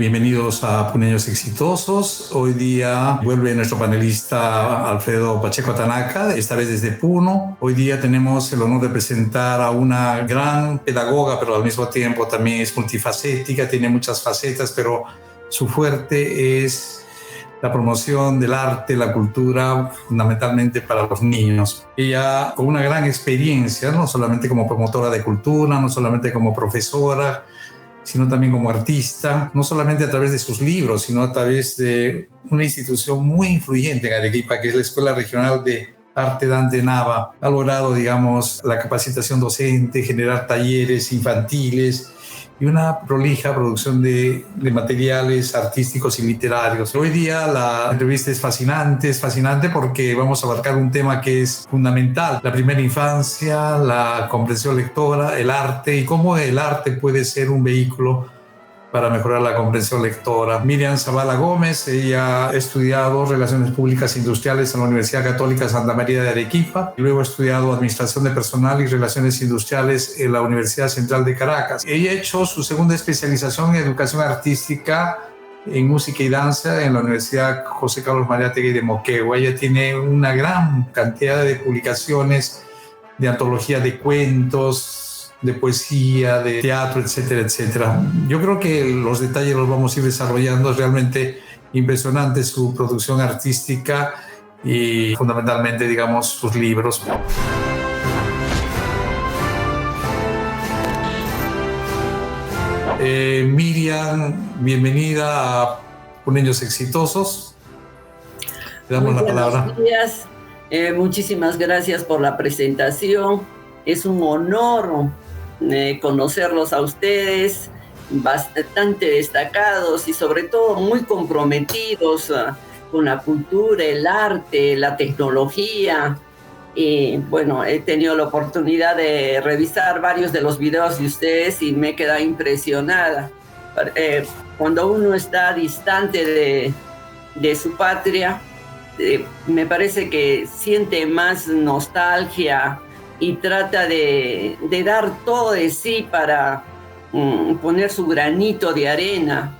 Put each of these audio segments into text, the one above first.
Bienvenidos a Puneños Exitosos. Hoy día vuelve nuestro panelista Alfredo Pacheco Tanaka, esta vez desde Puno. Hoy día tenemos el honor de presentar a una gran pedagoga, pero al mismo tiempo también es multifacética, tiene muchas facetas, pero su fuerte es la promoción del arte, la cultura, fundamentalmente para los niños. Ella con una gran experiencia, no solamente como promotora de cultura, no solamente como profesora, sino también como artista, no solamente a través de sus libros, sino a través de una institución muy influyente en Arequipa, que es la Escuela Regional de Arte Dante Nava. Ha logrado, digamos, la capacitación docente, generar talleres infantiles y una prolija producción de materiales artísticos y literarios. Hoy día la entrevista es fascinante porque vamos a abarcar un tema que es fundamental: la primera infancia, la comprensión lectora, el arte y cómo el arte puede ser un vehículo para mejorar la comprensión lectora. Miriam Zavala Gómez, ella ha estudiado Relaciones Públicas Industriales en la Universidad Católica Santa María de Arequipa y luego ha estudiado Administración de Personal y Relaciones Industriales en la Universidad Central de Caracas. Ella ha hecho su segunda especialización en Educación Artística en Música y Danza en la Universidad José Carlos Mariátegui de Moquegua. Ella tiene una gran cantidad de publicaciones, de antología de cuentos, de poesía, de teatro, etcétera, etcétera. Yo creo que los detalles los vamos a ir desarrollando. Es realmente impresionante su producción artística y fundamentalmente, digamos, sus libros. Miriam, bienvenida a Puneños Exitosos. Le damos la palabra. Buenos días. Muchísimas gracias por la presentación. Es un honor conocerlos a ustedes, bastante destacados y sobre todo muy comprometidos con la cultura, el arte, la tecnología. Y bueno, he tenido la oportunidad de revisar varios de los videos de ustedes y me he quedado impresionada. Cuando uno está distante de su patria, me parece que siente más nostalgia y trata de dar todo de sí para poner su granito de arena.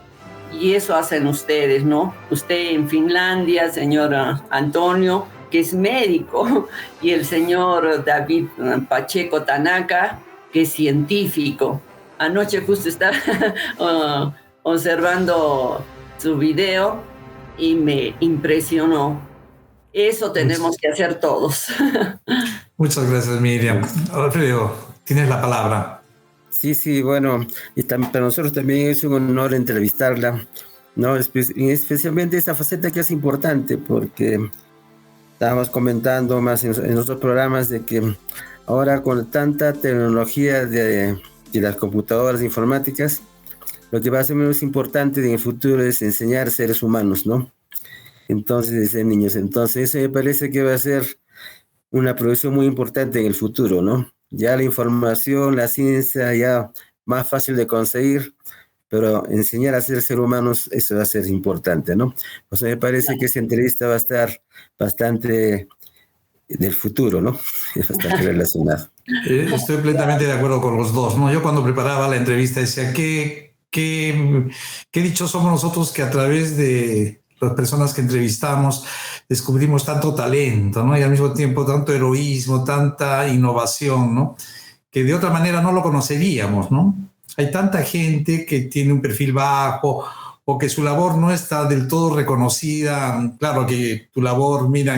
Y eso hacen ustedes, ¿no? Usted en Finlandia, señor Antonio, que es médico, y el señor David Pacheco Tanaka, que es científico. Anoche justo estaba observando su video y me impresionó. Eso tenemos que hacer todos. Muchas gracias, Miriam. Alfredo, tienes la palabra. Sí, bueno, y para nosotros también es un honor entrevistarla, ¿no? Especialmente esta faceta que es importante, porque estábamos comentando más en otros programas de que ahora con tanta tecnología de las computadoras informáticas, lo que va a ser menos importante en el futuro es enseñar seres humanos, ¿no? Entonces, desde niños. Entonces, eso me parece que va a ser una producción muy importante en el futuro, ¿no? Ya la información, la ciencia, ya más fácil de conseguir, pero enseñar a ser humanos, eso va a ser importante, ¿no? O sea, me parece que esa entrevista va a estar bastante del futuro, ¿no? Es bastante relacionado. Estoy plenamente de acuerdo con los dos, ¿no? Yo cuando preparaba la entrevista decía, qué dichos somos nosotros que a través de las personas que entrevistamos descubrimos tanto talento, ¿no? Y al mismo tiempo tanto heroísmo, tanta innovación, ¿no? Que de otra manera no lo conoceríamos, ¿no? Hay tanta gente que tiene un perfil bajo o que su labor no está del todo reconocida. Claro que tu labor, mira,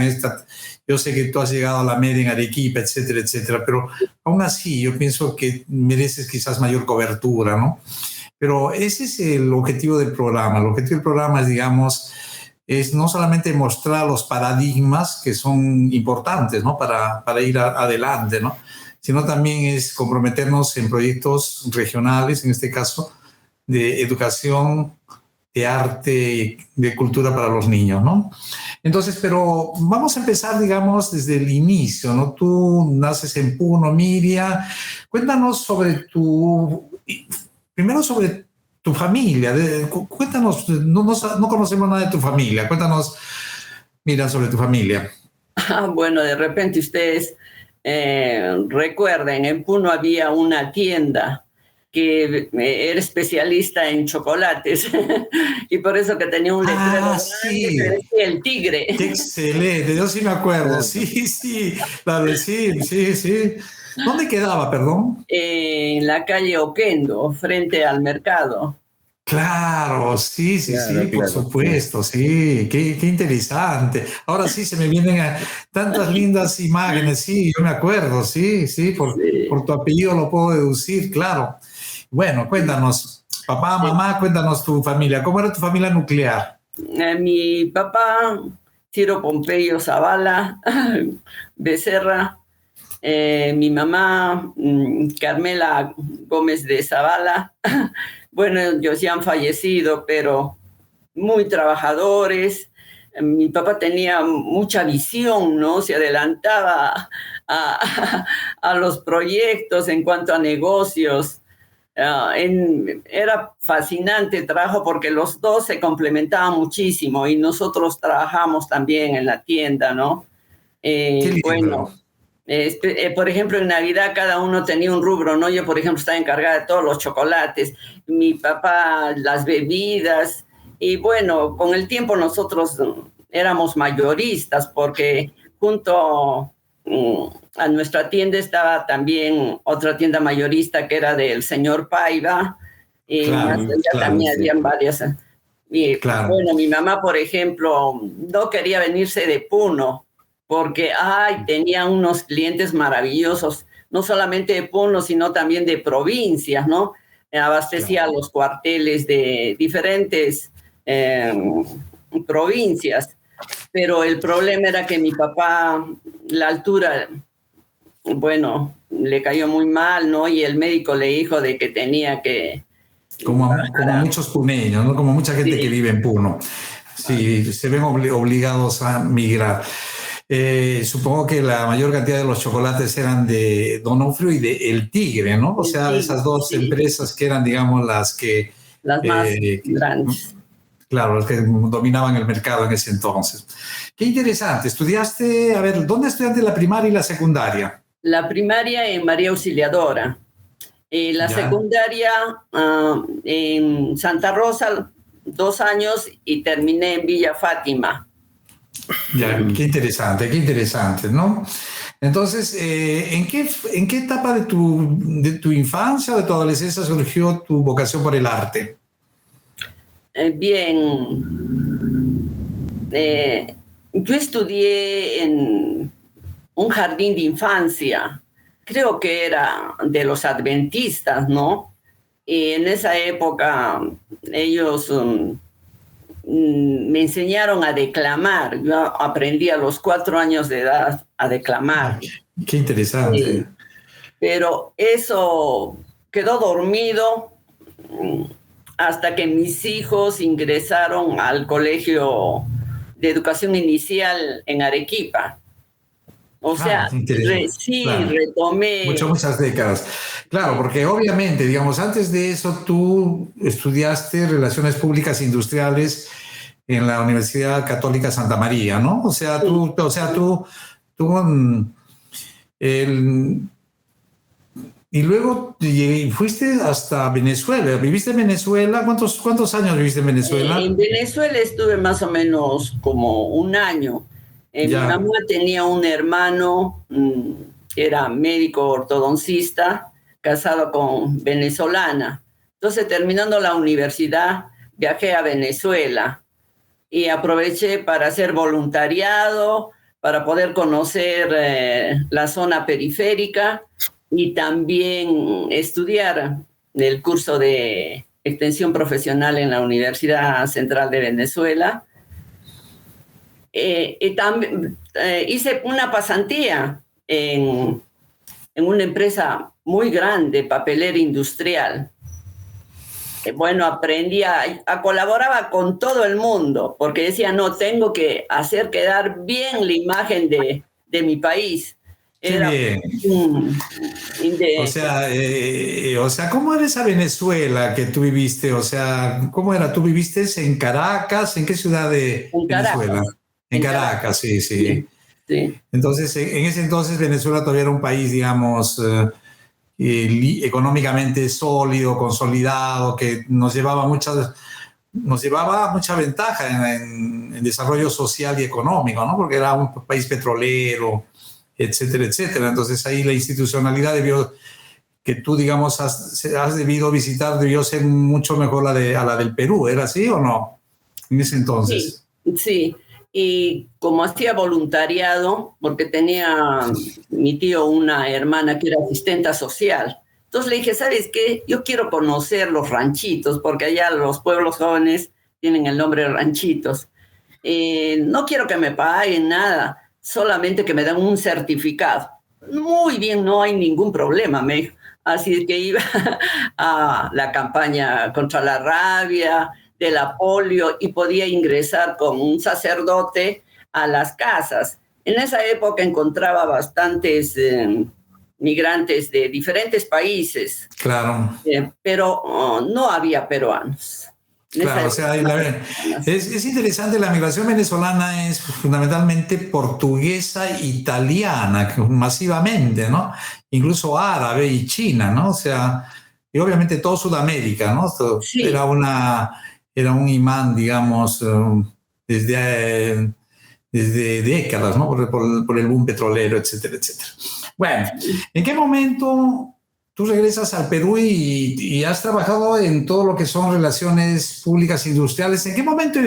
yo sé que tú has llegado a la media en Arequipa, etcétera, etcétera, pero aún así yo pienso que mereces quizás mayor cobertura, ¿no? Pero ese es el objetivo del programa. El objetivo del programa es, digamos, es no solamente mostrar los paradigmas que son importantes, ¿no? para ir adelante, ¿no? Sino también es comprometernos en proyectos regionales, en este caso, de educación, de arte, de cultura para los niños, ¿no? Entonces, pero vamos a empezar, digamos, desde el inicio, ¿no? Tú naces en Puno, Miriam. Cuéntanos primero sobre tu familia. Cuéntanos, no conocemos nada de tu familia. Cuéntanos, Miriam, sobre tu familia. Bueno, de repente ustedes recuerden, en Puno había una tienda que era especialista en chocolates y por eso que tenía un letrero grande sí. que decía el tigre. Qué excelente, yo sí me acuerdo, sí, claro, sí. ¿Dónde quedaba, perdón? En la calle Oquendo, frente al mercado. Claro, sí, por Claro. supuesto, sí, qué interesante. Ahora sí se me vienen tantas lindas imágenes, sí, yo me acuerdo, sí, Sí. por tu apellido lo puedo deducir, claro. Bueno, cuéntanos, papá, mamá, cuéntanos tu familia, ¿cómo era tu familia nuclear? Mi papá, Ciro Pompeyo Zavala Becerra, mi mamá, Carmela Gómez de Zavala. Bueno, ellos ya han fallecido, pero muy trabajadores. Mi papá tenía mucha visión, ¿no? Se adelantaba a los proyectos en cuanto a negocios. Era fascinante el trabajo porque los dos se complementaban muchísimo y nosotros trabajamos también en la tienda, ¿no? Qué lindo. Bueno, por ejemplo, en Navidad cada uno tenía un rubro, ¿no? Yo, por ejemplo, estaba encargada de todos los chocolates, mi papá las bebidas, y bueno, con el tiempo nosotros éramos mayoristas porque junto a nuestra tienda estaba también otra tienda mayorista que era del señor Paiva, y más allá también habían varias. Y bueno, mi mamá, por ejemplo, no quería venirse de Puno porque tenía unos clientes maravillosos, no solamente de Puno, sino también de provincias, ¿no? Abastecía los cuarteles de diferentes provincias, pero el problema era que mi papá, la altura, bueno, le cayó muy mal, ¿no? Y el médico le dijo de que tenía que... Como muchos puneños, ¿no? Como mucha gente que vive en Puno. Sí, se ven obligados a migrar. Supongo que la mayor cantidad de los chocolates eran de Donofrio y de El Tigre, ¿no? O sea, esas dos empresas que eran, digamos, las más grandes. Claro, las que dominaban el mercado en ese entonces. Qué interesante. Estudiaste, a ver, ¿dónde estudiaste la primaria y la secundaria? La primaria en María Auxiliadora. La secundaria en Santa Rosa, 2 años, y terminé en Villa Fátima. Ya, qué interesante, ¿no? Entonces, ¿en qué etapa de tu infancia o de tu adolescencia surgió tu vocación por el arte? Bien, yo estudié en un jardín de infancia, creo que era de los adventistas, ¿no? Y en esa época ellos me enseñaron a declamar. Yo aprendí a los 4 años de edad a declamar. Qué interesante. Pero eso quedó dormido hasta que mis hijos ingresaron al colegio de educación inicial en Arequipa. O sea, retomé. Muchas décadas. Claro, porque obviamente, digamos, antes de eso tú estudiaste Relaciones Públicas Industriales en la Universidad Católica Santa María, ¿no? O sea, tú y luego fuiste hasta Venezuela. ¿Viviste en Venezuela? ¿Cuántos años viviste en Venezuela? En Venezuela estuve más o menos como 1 año. Mi mamá tenía un hermano que era médico ortodoncista, casado con venezolana. Entonces, terminando la universidad, viajé a Venezuela y aproveché para hacer voluntariado, para poder conocer la zona periférica y también estudiar el curso de extensión profesional en la Universidad Central de Venezuela. Y también hice una pasantía en una empresa muy grande, papelera industrial. Bueno, aprendí colaboraba con todo el mundo, porque decía, no, tengo que hacer quedar bien la imagen de mi país. Qué bien. O sea, ¿cómo era esa Venezuela que tú viviste? O sea, ¿cómo era? ¿Tú viviste en Caracas? ¿En qué ciudad de Venezuela? En Caracas, sí. Entonces, en ese entonces Venezuela todavía era un país, digamos, económicamente sólido, consolidado, que nos llevaba mucha ventaja en desarrollo social y económico, ¿no? Porque era un país petrolero, etcétera, etcétera. Entonces ahí la institucionalidad que tú, digamos, has debido visitar debió ser mucho mejor a la del Perú. ¿Era así o no? En ese entonces. Sí, sí. Y como hacía voluntariado, porque tenía mi tío una hermana que era asistenta social, entonces le dije, ¿sabes qué? Yo quiero conocer los ranchitos, porque allá los pueblos jóvenes tienen el nombre de ranchitos. No quiero que me paguen nada, solamente que me den un certificado. Muy bien, no hay ningún problema, me dijo. Así que iba a la campaña contra la rabia, de la polio, y podía ingresar con un sacerdote a las casas. En esa época encontraba bastantes migrantes de diferentes países. Claro. Pero no había peruanos. Claro, o sea, es interesante, la migración venezolana es fundamentalmente portuguesa, italiana, masivamente, ¿no? Incluso árabe y china, ¿no? O sea, y obviamente todo Sudamérica, ¿no? Sí. Era un imán, digamos, desde décadas, ¿no? Por el boom petrolero, etcétera, etcétera. Bueno, ¿en qué momento tú regresas al Perú y has trabajado en todo lo que son relaciones públicas industriales? ¿En qué momento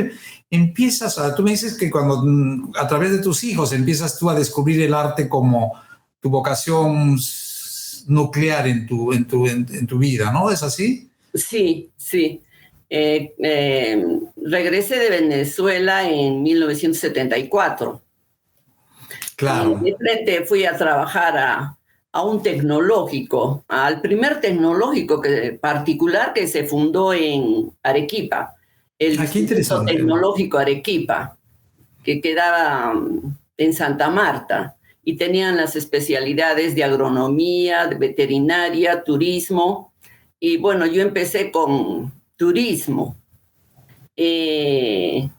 empiezas tú me dices que cuando a través de tus hijos empiezas tú a descubrir el arte como tu vocación nuclear en tu vida, ¿no? ¿Es así? Sí, sí. Regresé de Venezuela en 1974. Claro. Y de frente fui a trabajar a un tecnológico, al primer tecnológico particular que se fundó en Arequipa, el Instituto Tecnológico Arequipa, que quedaba en Santa Marta, y tenían las especialidades de agronomía, de veterinaria, turismo, y bueno, yo empecé con turismo. El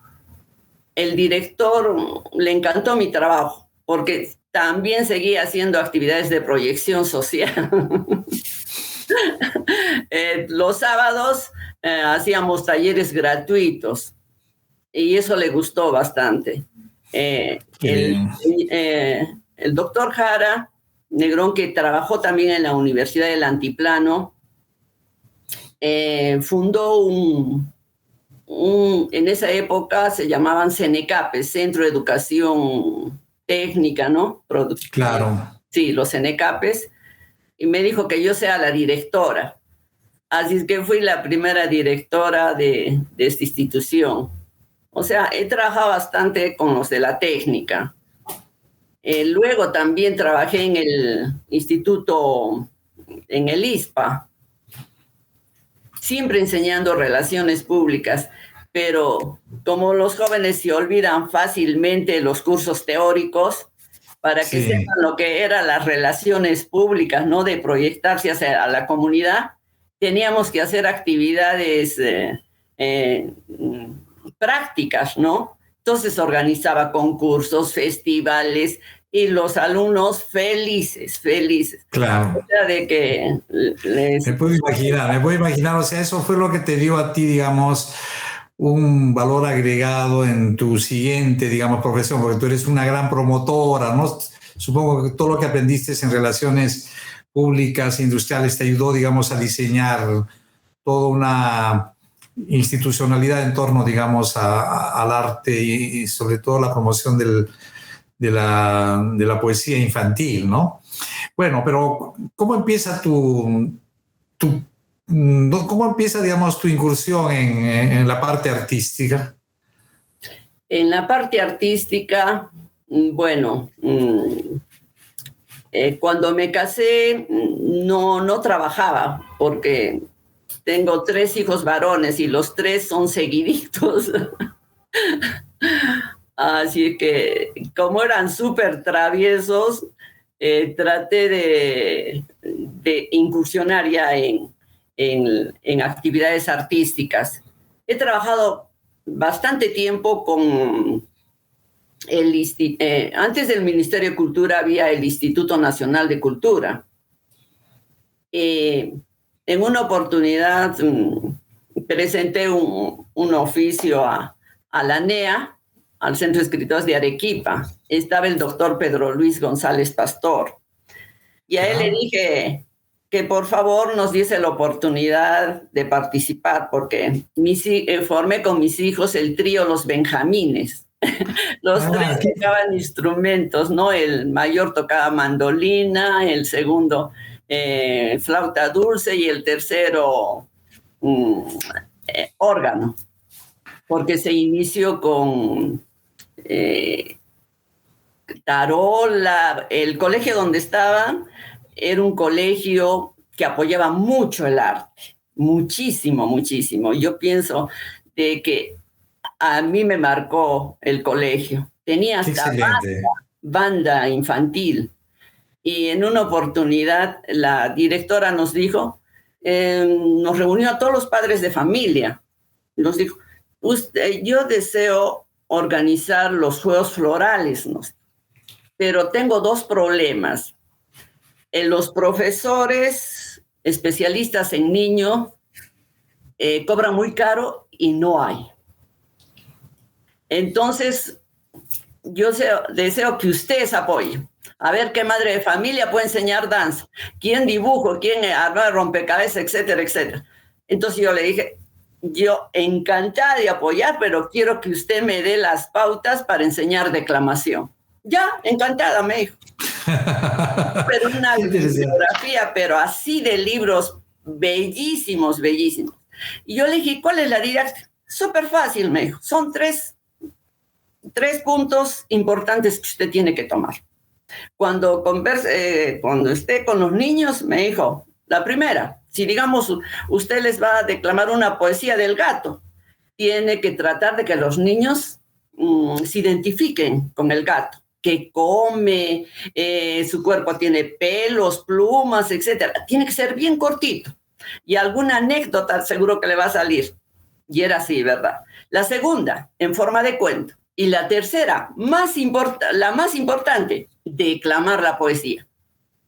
director le encantó mi trabajo, porque también seguía haciendo actividades de proyección social. Los sábados hacíamos talleres gratuitos y eso le gustó bastante. El doctor Jara Negrón, que trabajó también en la Universidad del Altiplano, fundó en esa época se llamaban CENECAPES, Centro de Educación Técnica, ¿no? Claro. Sí, los CENECAPES, y me dijo que yo sea la directora. Así es que fui la primera directora de esta institución. O sea, he trabajado bastante con los de la técnica. Luego también trabajé en el instituto, en el ISPA, siempre enseñando relaciones públicas, pero como los jóvenes se olvidan fácilmente los cursos teóricos, para que sepan lo que eran las relaciones públicas, ¿no? De proyectarse hacia la comunidad, teníamos que hacer actividades prácticas, ¿no? Entonces organizaba concursos, festivales, y los alumnos felices. Claro. O sea, de que me puedo imaginar, o sea, eso fue lo que te dio a ti, digamos, un valor agregado en tu siguiente, digamos, profesión, porque tú eres una gran promotora, ¿no? Supongo que todo lo que aprendiste en relaciones públicas, industriales, te ayudó, digamos, a diseñar toda una institucionalidad en torno, digamos, al arte y sobre todo la promoción de la poesía infantil, ¿no? Bueno, pero ¿cómo empieza digamos, tu incursión en la parte artística? En la parte artística, bueno, cuando me casé no trabajaba, porque tengo 3 hijos varones y los 3 son seguiditos. Así que, como eran súper traviesos, traté de incursionar ya en actividades artísticas. He trabajado bastante tiempo con antes del Ministerio de Cultura había el Instituto Nacional de Cultura. En una oportunidad presenté un oficio a la NEA, al Centro de Escritores de Arequipa. Estaba el doctor Pedro Luis González Pastor. Y a él le dije que por favor nos diese la oportunidad de participar, porque formé con mis hijos el trío Los Benjamines. Los tres tocaban instrumentos, ¿no? El mayor tocaba mandolina, el segundo flauta dulce y el tercero órgano, porque se inició con tarola. El colegio donde estaban era un colegio que apoyaba mucho el arte, muchísimo, muchísimo. Yo pienso de que a mí me marcó el colegio. Tenía hasta banda infantil. Y en una oportunidad la directora nos dijo, nos reunió a todos los padres de familia. Nos dijo, yo deseo organizar los juegos florales, ¿no? Pero tengo dos problemas. Los profesores especialistas en niños cobran muy caro y no hay. Entonces, yo deseo que ustedes apoyen. A ver qué madre de familia puede enseñar danza, quién dibujo, quién arma rompecabezas, etcétera, etcétera. Entonces yo le dije, yo encantada de apoyar, pero quiero que usted me dé las pautas para enseñar declamación. Ya, encantada, me dijo. Pero una bibliografía, pero así de libros bellísimos, bellísimos. Y yo le dije, ¿cuál es la didáctica? Súper fácil, me dijo. Son tres puntos importantes que usted tiene que tomar. Cuando esté con los niños, me dijo, la primera, si digamos usted les va a declamar una poesía del gato, tiene que tratar de que los niños se identifiquen con el gato, que come, su cuerpo tiene pelos, plumas, etcétera. Tiene que ser bien cortito. Y alguna anécdota seguro que le va a salir. Y era así, ¿verdad? La segunda, en forma de cuento. Y la tercera, la más importante, declamar la poesía.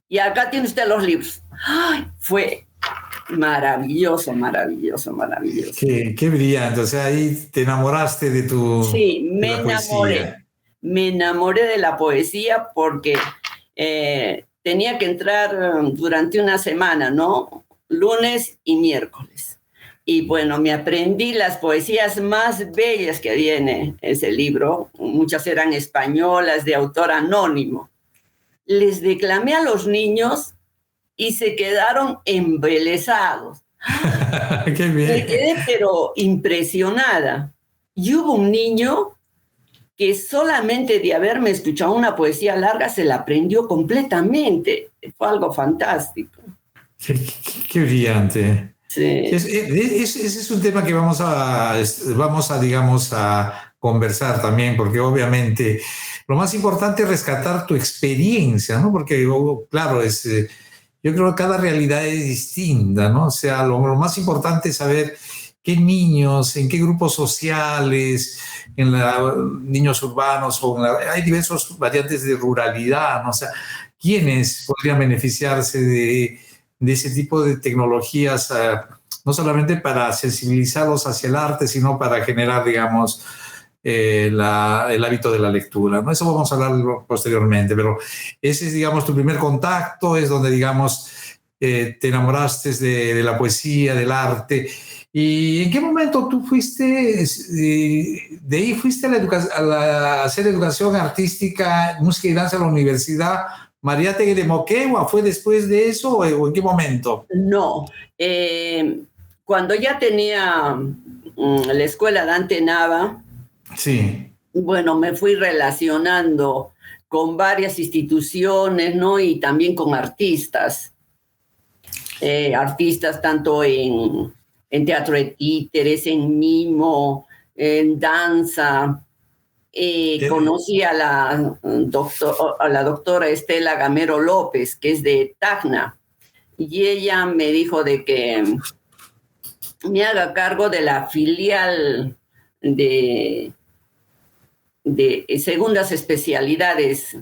Y acá tiene usted los libros. ¡Ay! Fue maravilloso, maravilloso, maravilloso. Qué brillante. O sea, ahí te enamoraste de tu Sí, me enamoré. Me enamoré de la poesía porque tenía que entrar durante una semana, ¿no? Lunes y miércoles. Y bueno, me aprendí las poesías más bellas que había en ese libro. Muchas eran españolas, de autor anónimo. Les declamé a los niños y se quedaron embelesados. ¡Qué bien! Me quedé pero impresionada. Y hubo un niño que solamente de haberme escuchado una poesía larga se la aprendió completamente. Fue algo fantástico. Qué brillante. Sí. Ese es un tema que vamos a, digamos, a conversar también, porque obviamente lo más importante es rescatar tu experiencia, ¿no? Porque, claro, yo creo que cada realidad es distinta, ¿no? O sea, lo más importante es saber qué niños, en qué grupos sociales, niños urbanos, hay diversas variantes de ruralidad, ¿no? O sea, quiénes podrían beneficiarse de ese tipo de tecnologías, no solamente para sensibilizarlos hacia el arte, sino para generar, digamos, el hábito de la lectura, ¿no? Eso vamos a hablar posteriormente, pero ese es, digamos, tu primer contacto, es donde, digamos, te enamoraste de la poesía, del arte. ¿Y en qué momento tú fuiste, de ahí fuiste a hacer educación artística, música y danza en la Universidad Mariátegui de Moquegua? ¿Fue después de eso o en qué momento? No, cuando ya tenía la escuela Dante Nava, sí. Bueno, me fui relacionando con varias instituciones, ¿no? Y también con artistas. Artistas tanto en teatro de títeres, en mimo, en danza. Conocí a la doctora Estela Gamero López, que es de Tacna, y ella me dijo de que me haga cargo de la filial de segundas especialidades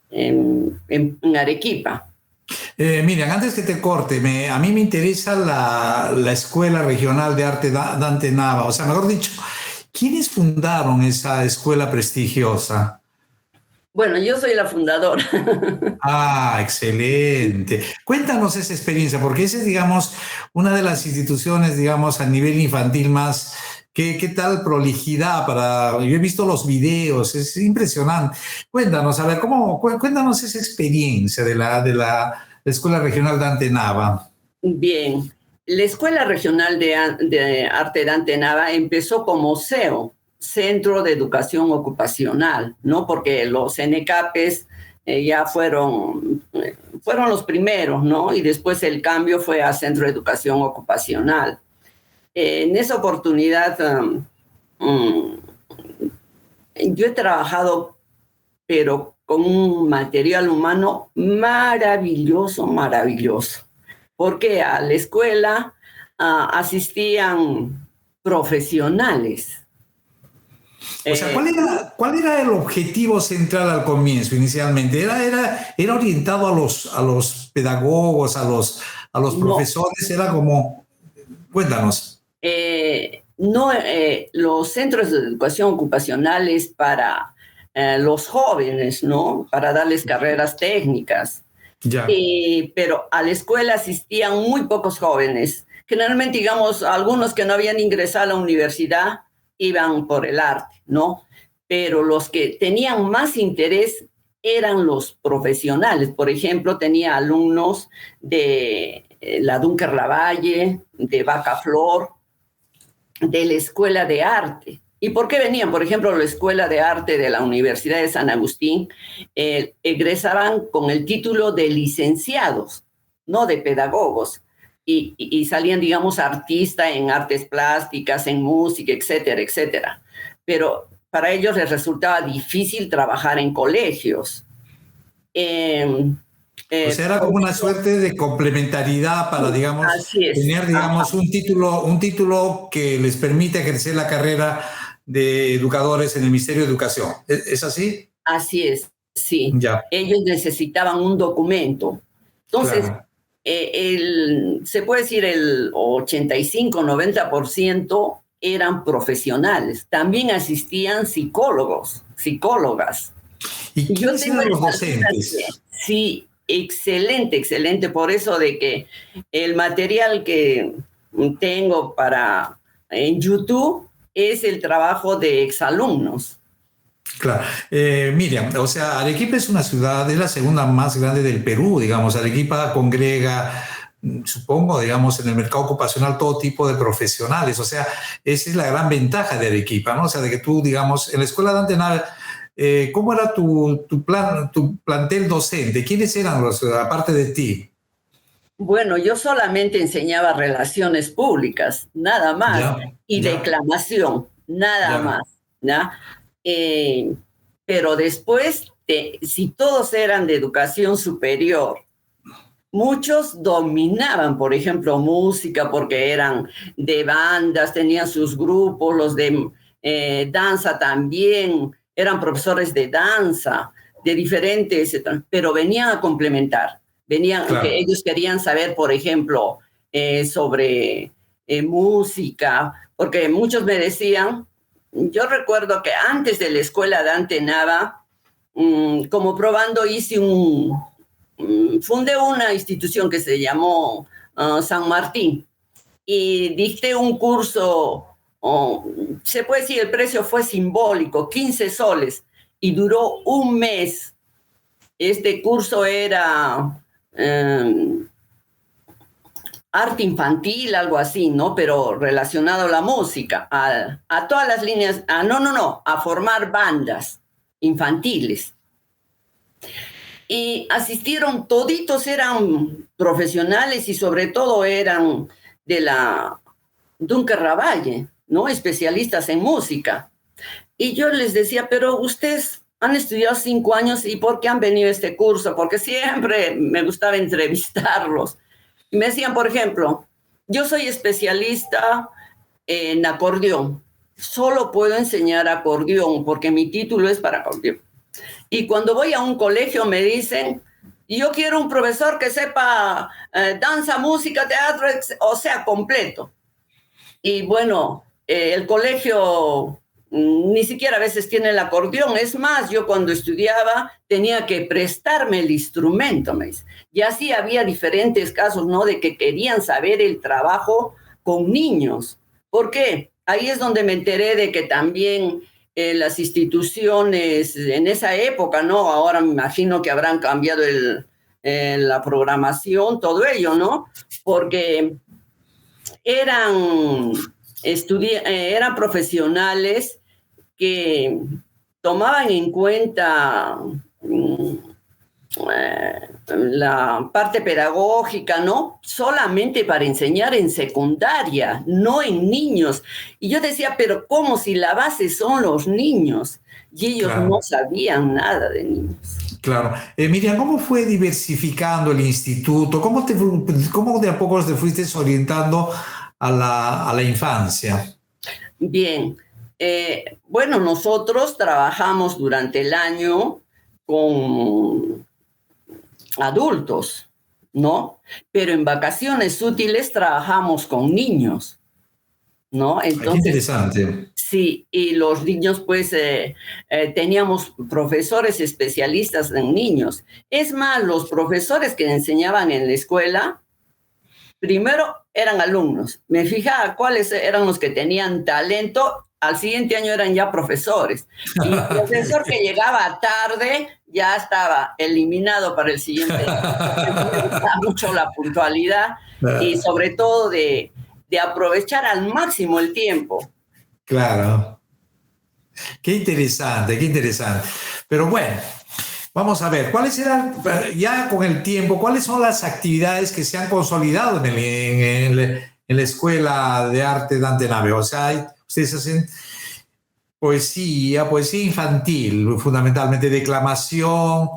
en Arequipa. Miriam, antes que te corte, a mí me interesa la Escuela Regional de Arte Dante Nava, o sea, mejor dicho, ¿quiénes fundaron esa escuela prestigiosa? Bueno, yo soy la fundadora. Ah, excelente. Cuéntanos esa experiencia, porque esa es, digamos, una de las instituciones, digamos, a nivel infantil más. ¿Qué tal prolijidad para? Yo he visto los videos, es impresionante. Cuéntanos, a ver, cuéntanos esa experiencia de la Escuela Regional Dante Nava. Bien, la Escuela Regional de Arte Dante Nava empezó como CEO, Centro de Educación Ocupacional, ¿no? Porque los NCAPES ya fueron los primeros, ¿no? Y después el cambio fue a Centro de Educación Ocupacional. En esa oportunidad, yo he trabajado, pero con un material humano maravilloso, maravilloso. Porque a la escuela asistían profesionales. O sea, ¿cuál era el objetivo central al comienzo, inicialmente? ¿Era orientado a los pedagogos, a los No, profesores? Era como, cuéntanos. no, los centros de educación ocupacional es para los jóvenes, ¿no? Para darles carreras técnicas. Ya, Pero a la escuela asistían muy pocos jóvenes. Generalmente, digamos, algunos que no habían ingresado a la universidad iban por el arte, ¿no? Pero los que tenían más interés eran los profesionales. Por ejemplo, tenía alumnos de la Dunker Lavalle, de Vaca Flor, de la Escuela de Arte. ¿Y por qué venían? Por ejemplo, la Escuela de Arte de la Universidad de San Agustín egresaban con el título de licenciados, no de pedagogos, y salían, digamos, artistas en artes plásticas, en música, etcétera, etcétera. Pero para ellos les resultaba difícil trabajar en colegios. Eh, o sea, era como una suerte de complementariedad para, digamos, Así es. tener, Ajá, digamos, un título que les permite ejercer la carrera de educadores en el Ministerio de Educación. ¿Es así? así es, sí. Ya, Ellos necesitaban un documento. Entonces, claro. se puede decir el 85-90% eran profesionales. También asistían psicólogos, psicólogas. ¿Y Y yo quiénes tengo eran los alumnas que, docentes? sí, excelente, excelente. Por eso de que el material que tengo en YouTube es el trabajo de exalumnos. Claro. Miriam, o sea, Arequipa es una ciudad, es la segunda más grande del Perú, digamos. Arequipa congrega, supongo, digamos, en el mercado ocupacional todo tipo de profesionales. O sea, esa es la gran ventaja de Arequipa, ¿no? O sea, de que tú, digamos, en la escuela de Antenal, ¿cómo era tu plantel docente? ¿Quiénes eran los, aparte de ti? Bueno, yo solamente enseñaba relaciones públicas, nada más, Ya, y ya, declamación, nada ya. más, ¿ya? Eh, pero después, si todos eran de educación superior, muchos dominaban, por ejemplo, música, porque eran de bandas, tenían sus grupos, los de danza también, eran profesores de danza, de diferentes, pero venían a complementar, venían, que Claro. ellos querían saber, por ejemplo, sobre música, porque muchos me decían, yo recuerdo que antes de la escuela de Antenaba, como probando hice fundé una institución que se llamó San Martín y dicté un curso, se puede decir, el precio fue simbólico, 15 soles, y duró un mes. Este curso era arte infantil, algo así, ¿no? Pero relacionado a la música, a todas las líneas, no, a formar bandas infantiles. Y asistieron, toditos eran profesionales y sobre todo eran de la Dunker Lavalle, ¿no? Especialistas en música. Y yo les decía, pero ustedes han estudiado 5 años y ¿por qué han venido a este curso? Porque siempre me gustaba entrevistarlos. Y me decían, por ejemplo, yo soy especialista en acordeón. Solo puedo enseñar acordeón porque mi título es para acordeón. Y cuando voy a un colegio me dicen, Y yo quiero un profesor que sepa danza, música, teatro, o sea, completo. Y bueno, el colegio ni siquiera a veces tiene el acordeón. Es más, yo cuando estudiaba tenía que prestarme el instrumento, me dice. Y así había diferentes casos, ¿no? De que querían saber el trabajo con niños. ¿Por qué? Ahí es donde me enteré de que también las instituciones en esa época, ¿no? Ahora me imagino que habrán cambiado la programación, todo ello, ¿no? Porque eran profesionales que tomaban en cuenta la parte pedagógica, ¿no? Solamente para enseñar en secundaria, no en niños. Y yo decía, pero ¿cómo si la base son los niños? Y ellos no sabían nada de niños. Claro. Miriam, ¿cómo fue diversificando el instituto? ¿Cómo de a poco te fuiste orientando a la infancia? Bien. Bueno, nosotros trabajamos durante el año con adultos, ¿no? Pero en vacaciones útiles trabajamos con niños, ¿no? Entonces, qué interesante. Sí, y los niños, pues, teníamos profesores especialistas en niños. Es más, los profesores que enseñaban en la escuela, primero eran alumnos. Me fijaba cuáles eran los que tenían talento. Al siguiente año eran ya profesores. Y el profesor que llegaba tarde ya estaba eliminado para el siguiente año. Me gustaba mucho la puntualidad y sobre todo de aprovechar al máximo el tiempo. Claro. Qué interesante, qué interesante. Pero bueno, vamos a ver, ¿cuáles eran, ya con el tiempo, cuáles son las actividades que se han consolidado en la Escuela de Arte Dante Nave? O sea, ustedes hacen poesía infantil, fundamentalmente declamación,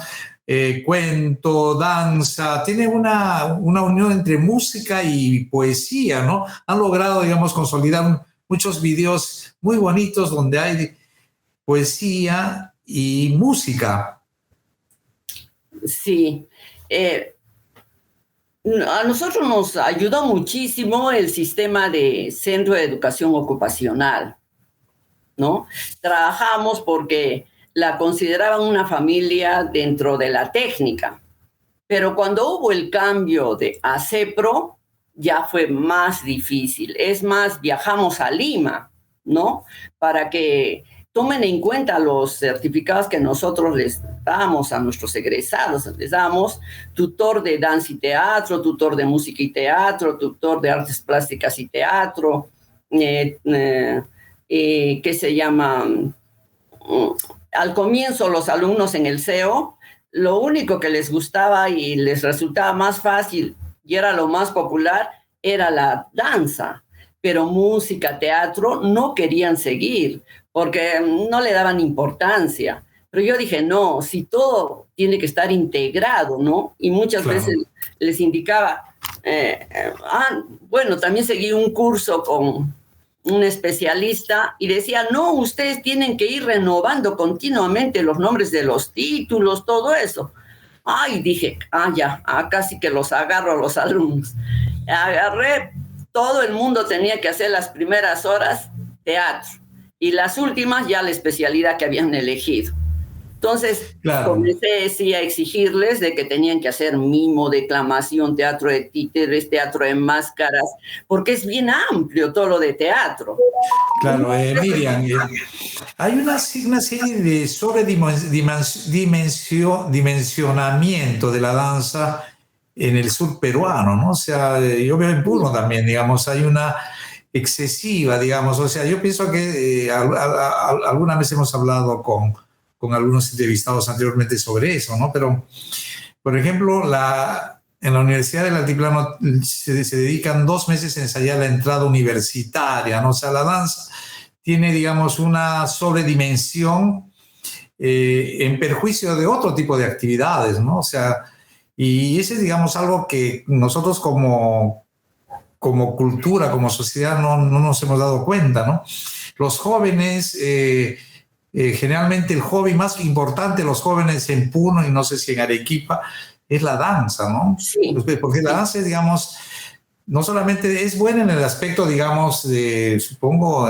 cuento, danza, tiene una unión entre música y poesía, ¿no? Han logrado, digamos, consolidar muchos videos muy bonitos donde hay poesía y música. Sí. A nosotros nos ayudó muchísimo el sistema de Centro de Educación Ocupacional, ¿no? Trabajamos porque la consideraban una familia dentro de la técnica, pero cuando hubo el cambio de ACEPRO, ya fue más difícil. Es más, viajamos a Lima, ¿no? Para que tomen en cuenta los certificados que nosotros les damos a nuestros egresados. Les damos tutor de danza y teatro, tutor de música y teatro, tutor de artes plásticas y teatro, ¿qué se llama? Al comienzo los alumnos en el CEO, lo único que les gustaba y les resultaba más fácil y era lo más popular, era la danza, pero música, teatro no querían seguir porque no le daban importancia. Pero yo dije, no, si todo tiene que estar integrado, ¿no? Y muchas veces les indicaba, bueno, también seguí un curso con un especialista y decía, no, ustedes tienen que ir renovando continuamente los nombres de los títulos, todo eso. Ay, dije, ya, casi que los agarro a los alumnos. Agarré, todo el mundo tenía que hacer las primeras horas teatro y las últimas ya la especialidad que habían elegido. Entonces, comencé sí, a exigirles de que tenían que hacer mimo, declamación, teatro de títeres, teatro de máscaras, porque es bien amplio todo lo de teatro. Claro, Miriam, hay una serie de sobredimensionamiento de la danza en el sur peruano, ¿no? O sea, yo veo en Puno también, digamos, hay una excesiva, digamos, o sea, yo pienso que alguna vez hemos hablado con algunos entrevistados anteriormente sobre eso, ¿no? Pero, por ejemplo, en la Universidad del Altiplano se dedican 2 meses a ensayar la entrada universitaria, ¿no? O sea, la danza tiene, digamos, una sobredimensión en perjuicio de otro tipo de actividades, ¿no? O sea, y ese es, digamos, algo que nosotros como cultura, como sociedad, no nos hemos dado cuenta, ¿no? Los jóvenes... generalmente el hobby más importante de los jóvenes en Puno y no sé si en Arequipa es la danza, ¿no? Sí. Porque la danza, digamos, no solamente es buena en el aspecto, digamos, supongo,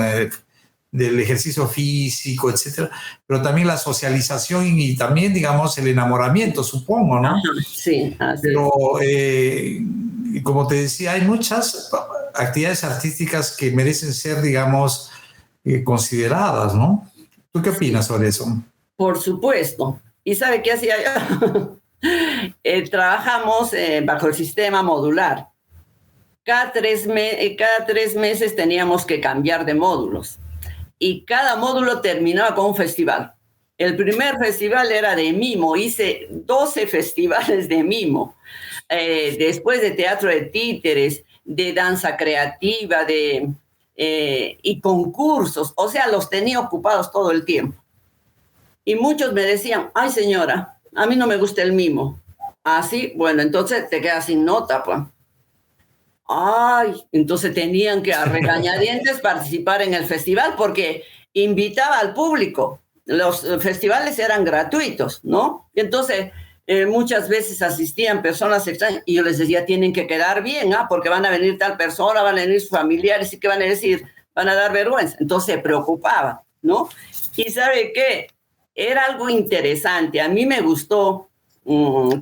del ejercicio físico, etcétera, pero también la socialización y también, digamos, el enamoramiento, supongo, ¿no? Ajá, sí, así pero, como te decía, hay muchas actividades artísticas que merecen ser, digamos, consideradas, ¿no? ¿Tú qué opinas sobre eso? Por supuesto. ¿Y sabe qué hacía yo? Trabajamos bajo el sistema modular. Cada 3 meses teníamos que cambiar de módulos y cada módulo terminaba con un festival. El primer festival era de mimo, hice 12 festivales de mimo, después de teatro de títeres, de danza creativa, y concursos, o sea, los tenía ocupados todo el tiempo. Y muchos me decían, ay señora, a mí no me gusta el mimo. Ah, sí, bueno, entonces te quedas sin nota, pues. Ay, entonces tenían que a regañadientes participar en el festival porque invitaba al público. Los festivales eran gratuitos, ¿no? Entonces, muchas veces asistían personas extrañas y yo les decía, tienen que quedar bien, porque van a venir tal persona, van a venir sus familiares y ¿qué van a decir? Van a dar vergüenza. Entonces se preocupaban, ¿no? Y ¿sabe qué? Era algo interesante. A mí me gustó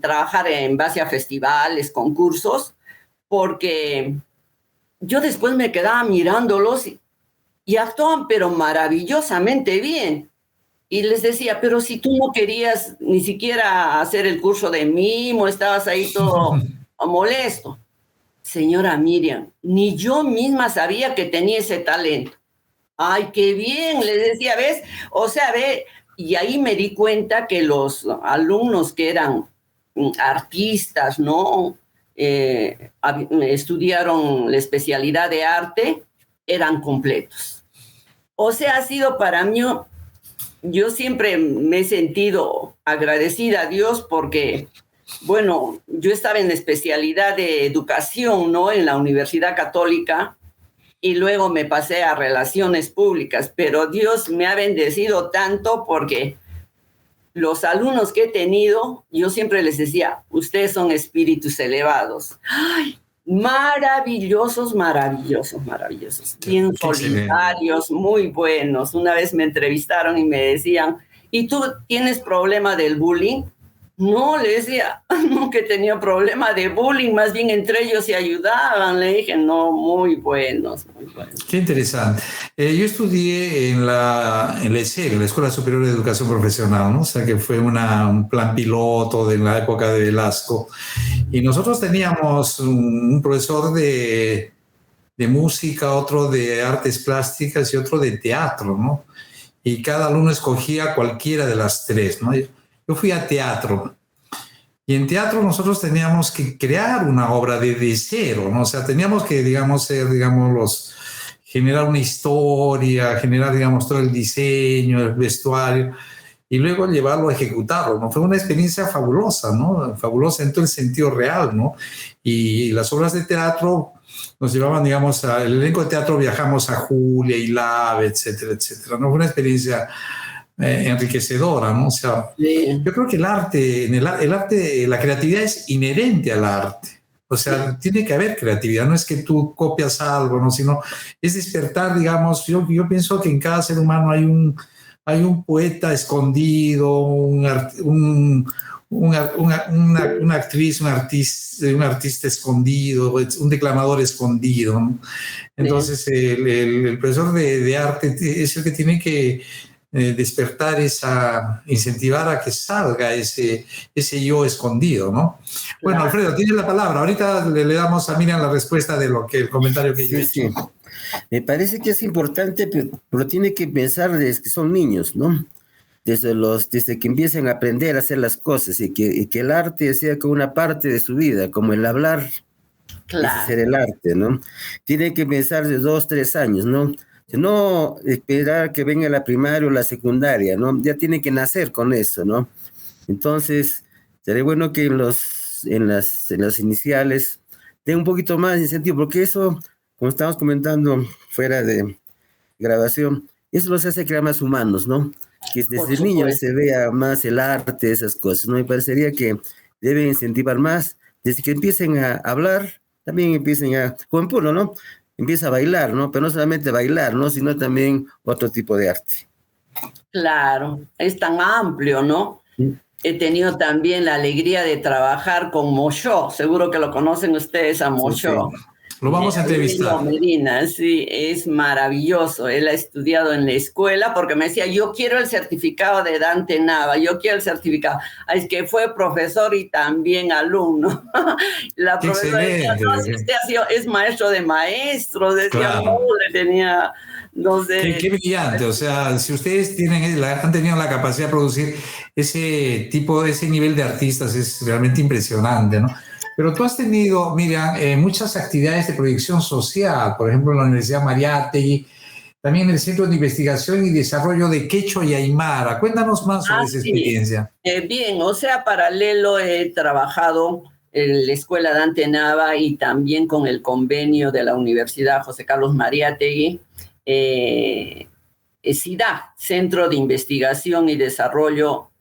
trabajar en base a festivales, concursos, porque yo después me quedaba mirándolos y actuaban pero maravillosamente bien. Y les decía, pero si tú no querías ni siquiera hacer el curso de mimo, estabas ahí todo molesto. Señora Miriam, ni yo misma sabía que tenía ese talento. Ay, qué bien, les decía, ¿ves? O sea, ve, y ahí me di cuenta que los alumnos que eran artistas, ¿no? Estudiaron la especialidad de arte, eran completos. O sea, ha sido para mí, yo siempre me he sentido agradecida a Dios porque, bueno, yo estaba en la especialidad de educación, ¿no? En la Universidad Católica y luego me pasé a relaciones públicas, pero Dios me ha bendecido tanto porque los alumnos que he tenido, yo siempre les decía, ustedes son espíritus elevados. ¡Ay! Maravillosos, maravillosos, maravillosos. Bien solidarios, muy buenos. Una vez me entrevistaron y me decían, ¿y tú tienes problema del bullying? No, le decía, nunca he tenido problema de bullying, más bien entre ellos se ayudaban. Le dije, no, muy buenos, muy buenos. Qué interesante. Yo estudié en la ESER, la Escuela Superior de Educación Profesional, ¿no? O sea que fue un plan piloto de la época de Velasco. Y nosotros teníamos un profesor de música, otro de artes plásticas y otro de teatro, ¿no? Y cada alumno escogía cualquiera de las tres, ¿no? Yo fui a teatro y en teatro nosotros teníamos que crear una obra de cero, ¿no? O sea, teníamos que, digamos, ser, digamos, generar una historia, generar, digamos, todo el diseño, el vestuario y luego llevarlo a ejecutarlo, ¿no? Fue una experiencia fabulosa, ¿no? Fabulosa en todo el sentido real, ¿no? Y las obras de teatro nos llevaban, digamos, el elenco de teatro viajamos a Julia, Ilave, etcétera, etcétera, ¿no? Fue una experiencia enriquecedora, ¿no? O sea, sí. Yo creo que el arte, la creatividad es inherente al arte. O sea, sí. Tiene que haber creatividad, no es que tú copias algo, ¿no? Sino es despertar, digamos, yo pienso que en cada ser humano hay un poeta escondido, una actriz, un artista escondido, un declamador escondido, ¿no? Entonces, sí. el profesor de arte es el que tiene que despertar incentivar a que salga ese yo escondido, ¿no? Claro. Bueno, Alfredo, tienes la palabra. Ahorita le damos a Miriam la respuesta de el comentario que yo he hecho. Sí. Me parece que es importante, pero tiene que pensar desde que son niños, ¿no? Desde que empiecen a aprender a hacer las cosas y que el arte sea como una parte de su vida, como el hablar, claro. Es ser el arte, ¿no? Tiene que pensar de 2, 3 años, ¿no? No esperar que venga la primaria o la secundaria, ¿no? Ya tiene que nacer con eso, ¿no? Entonces, sería bueno que en las iniciales dé un poquito más de incentivo, porque eso, como estamos comentando fuera de grabación, eso los hace crear más humanos, ¿no? Que desde niños se vea más el arte, esas cosas, ¿no? Me parecería que deben incentivar más, desde que empiecen a hablar, también empiecen a, como en Puno, ¿no? Empieza a bailar, ¿no? Pero no solamente bailar, ¿no? Sino también otro tipo de arte. Claro, es tan amplio, ¿no? Sí. He tenido también la alegría de trabajar con Mosho, seguro que lo conocen ustedes a Sí, sí. Mosho. Lo vamos a Aurelio entrevistar. Medina, sí, es maravilloso. Él ha estudiado en la escuela porque me decía, yo quiero el certificado de Dante Nava, yo quiero el certificado. Es que fue profesor y también alumno. La Qué profesora decía, no, si excelente. usted ha sido, es maestro de maestros, decía, no, Claro. le tenía, no sé. Qué brillante. O sea, si ustedes han tenido la capacidad de producir ese tipo, ese nivel de artistas, es realmente impresionante, ¿no? Pero tú has tenido, Miriam, muchas actividades de proyección social, por ejemplo, en la Universidad Mariátegui, también en el Centro de Investigación y Desarrollo de Quechua y Aymara. Cuéntanos más Ah, sobre esa sí. experiencia. Bien, o sea, paralelo he trabajado en la Escuela Dante Nava y también con el convenio de la Universidad José Carlos Mariátegui, SIDA, Centro de Investigación y Desarrollo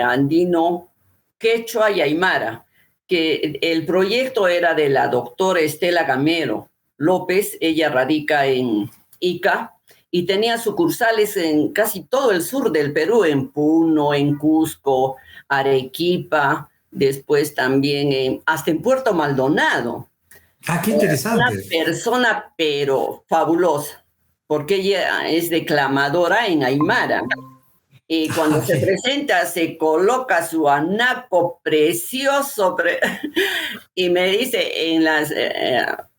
Andino, Quechua y Aymara, que el proyecto era de la doctora Estela Gamero López, ella radica en Ica, y tenía sucursales en casi todo el sur del Perú, en Puno, en Cusco, Arequipa, después también hasta en Puerto Maldonado. Ah, qué Una interesante. persona, pero fabulosa, porque ella es declamadora en Aymara. Y cuando Ah, se presenta, se coloca su anaco precioso y me dice,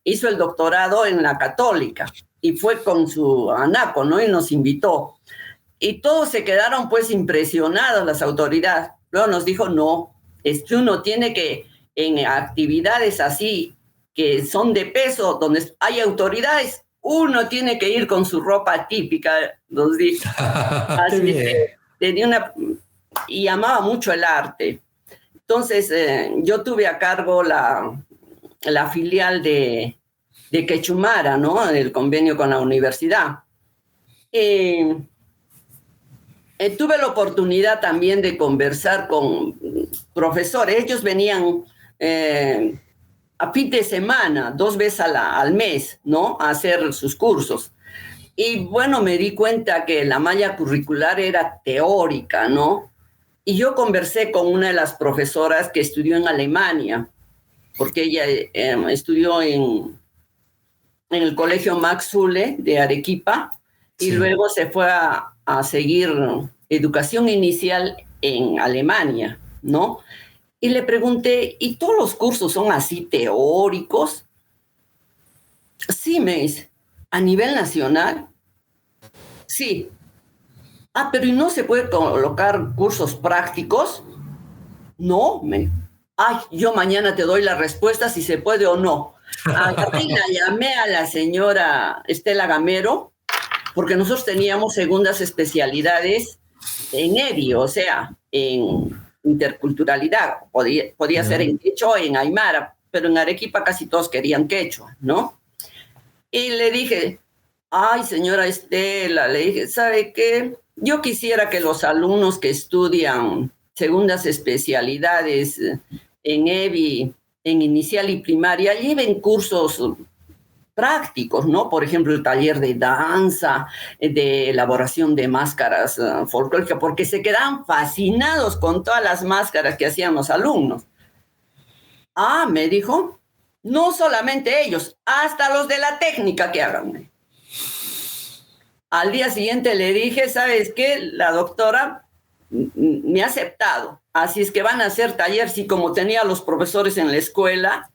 hizo el doctorado en la Católica y fue con su anaco, ¿no? Y nos invitó. Y todos se quedaron pues impresionados, las autoridades. Luego nos dijo, no, es que uno tiene que, en actividades así, que son de peso, donde hay autoridades, uno tiene que ir con su ropa típica, nos dijo. qué Así que bien. tenía y amaba mucho el arte. Entonces, yo tuve a cargo la filial de Quechumara, ¿no? El convenio con la universidad. Tuve la oportunidad también de conversar con profesores. Ellos venían a fin de semana, 2 veces al mes, ¿no? A hacer sus cursos. Y bueno, me di cuenta que la malla curricular era teórica, ¿no? Y yo conversé con una de las profesoras que estudió en Alemania, porque ella estudió en el colegio Max Zule de Arequipa y Sí. luego se fue a seguir educación inicial en Alemania, ¿no? Y le pregunté, ¿y todos los cursos son así teóricos? Sí, me dice, ¿a nivel nacional? Sí. Ah, pero ¿y no se puede colocar cursos prácticos? No, ay, yo mañana te doy la respuesta si se puede o no. Agarré y la llamé a la señora Estela Gamero, porque nosotros teníamos segundas especialidades en EDI, o sea, en interculturalidad. Podía ser en quechua, en aymara, pero en Arequipa casi todos querían quechua, ¿no? Y le dije, ay, señora Estela, le dije, ¿sabe qué? Yo quisiera que los alumnos que estudian segundas especialidades en EBI, en inicial y primaria, lleven cursos prácticos, ¿no? Por ejemplo, el taller de danza, de elaboración de máscaras folclóricas, porque se quedaban fascinados con todas las máscaras que hacían los alumnos. Ah, me dijo, no solamente ellos, hasta los de la técnica que hagan. Al día siguiente le dije, ¿sabes qué? La doctora me ha aceptado, así es que van a hacer talleres y como tenía los profesores en la escuela,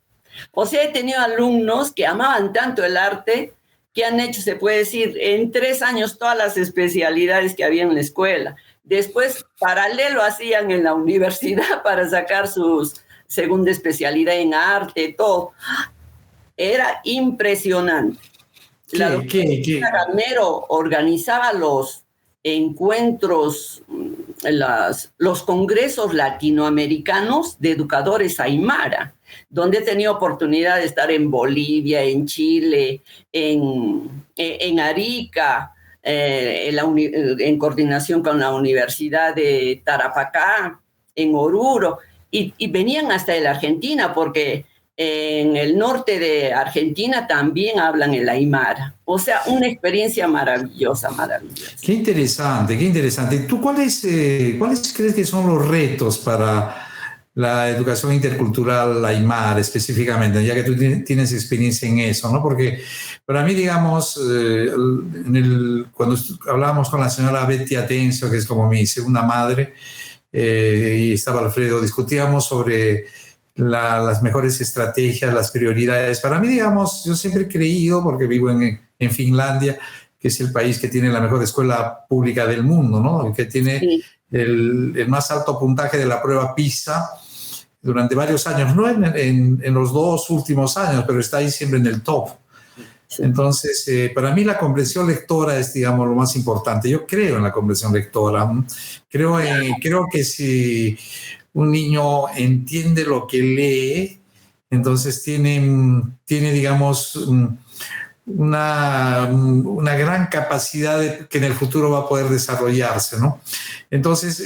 o sea, he tenido alumnos que amaban tanto el arte que han hecho, se puede decir, en 3 años todas las especialidades que había en la escuela. Después, paralelo hacían en la universidad para sacar su segunda especialidad en arte, todo. Era impresionante. La doctora Gamero organizaba los encuentros, los congresos latinoamericanos de educadores aymara, donde he tenido oportunidad de estar en Bolivia, en Chile, en Arica, en coordinación con la Universidad de Tarapacá, en Oruro, y venían hasta de la Argentina, porque en el norte de Argentina también hablan el aymara. O sea, una experiencia maravillosa, maravillosa. Qué interesante, qué interesante. ¿Tú cuáles crees que son los retos para la educación intercultural aymara específicamente, ya que tú tienes experiencia en eso, ¿no? Porque para mí, digamos, cuando hablábamos con la señora Betty Atencio, que es como mi segunda madre, y estaba Alfredo, discutíamos sobre las mejores estrategias, las prioridades. Para mí, digamos, yo siempre he creído, porque vivo en Finlandia, que es el país que tiene la mejor escuela pública del mundo, ¿no? El que tiene Sí. el más alto puntaje de la prueba PISA durante varios años, no en los 2 últimos años, pero está ahí siempre en el top. Sí. Entonces, para mí la comprensión lectora es, digamos, lo más importante. Yo creo en la comprensión lectora. Creo que si un niño entiende lo que lee, entonces tiene digamos, una gran capacidad que en el futuro va a poder desarrollarse, ¿no? Entonces,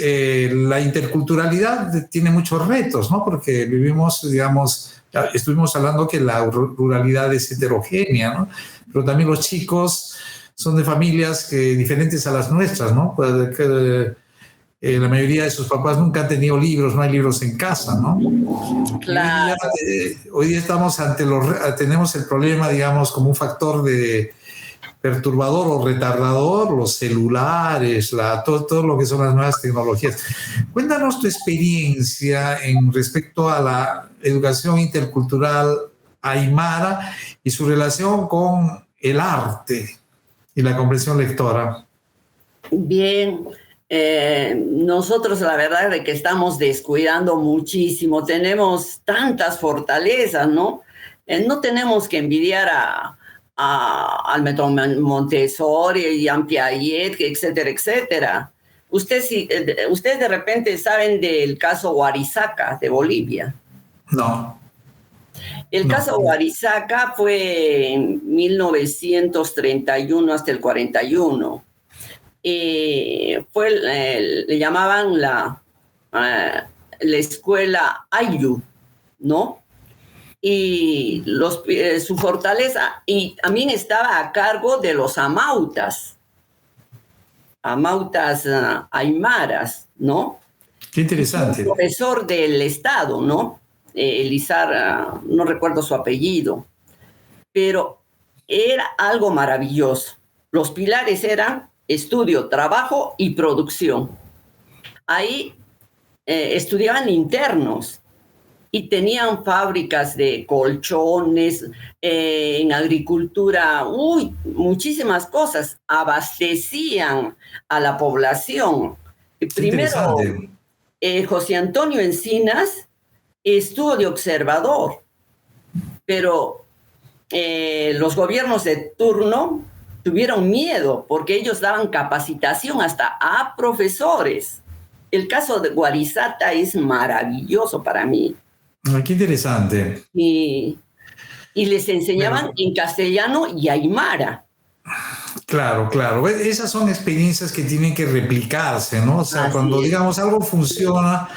la interculturalidad tiene muchos retos, ¿no? Porque vivimos, digamos, estuvimos hablando que la ruralidad es heterogénea, ¿no? Pero también los chicos son de familias diferentes a las nuestras, ¿no? La mayoría de sus papás nunca han tenido libros, no hay libros en casa, ¿no? Claro. Hoy día estamos tenemos el problema, digamos, como un factor de perturbador o retardador, los celulares, todo lo que son las nuevas tecnologías. Cuéntanos tu experiencia en respecto a la educación intercultural aymara y su relación con el arte y la comprensión lectora. Bien, nosotros la verdad es que estamos descuidando muchísimo, tenemos tantas fortalezas, ¿no? No tenemos que envidiar al método Montessori y Jean Piaget, etcétera, etcétera. Ustedes de repente saben del caso Huarizaca de Bolivia. No. El caso Huarizaca fue en 1931 hasta el 41. Le llamaban la escuela Ayllu, ¿no? Y su fortaleza, y también estaba a cargo de los amautas aymaras, ¿no? Qué interesante. Un profesor del Estado, ¿no? Elizar, no recuerdo su apellido, pero era algo maravilloso. Los pilares eran estudio, trabajo y producción. Ahí estudiaban internos y tenían fábricas de colchones, en agricultura, muchísimas cosas. Abastecían a la población. Primero, José Antonio Encinas estuvo de observador, pero los gobiernos de turno tuvieron miedo porque ellos daban capacitación hasta a profesores. El caso de Huarizata es maravilloso para mí. Qué interesante. Y les enseñaban en castellano y aymara. Claro, claro. Esas son experiencias que tienen que replicarse, ¿no? O sea, así cuando, digamos, algo funciona,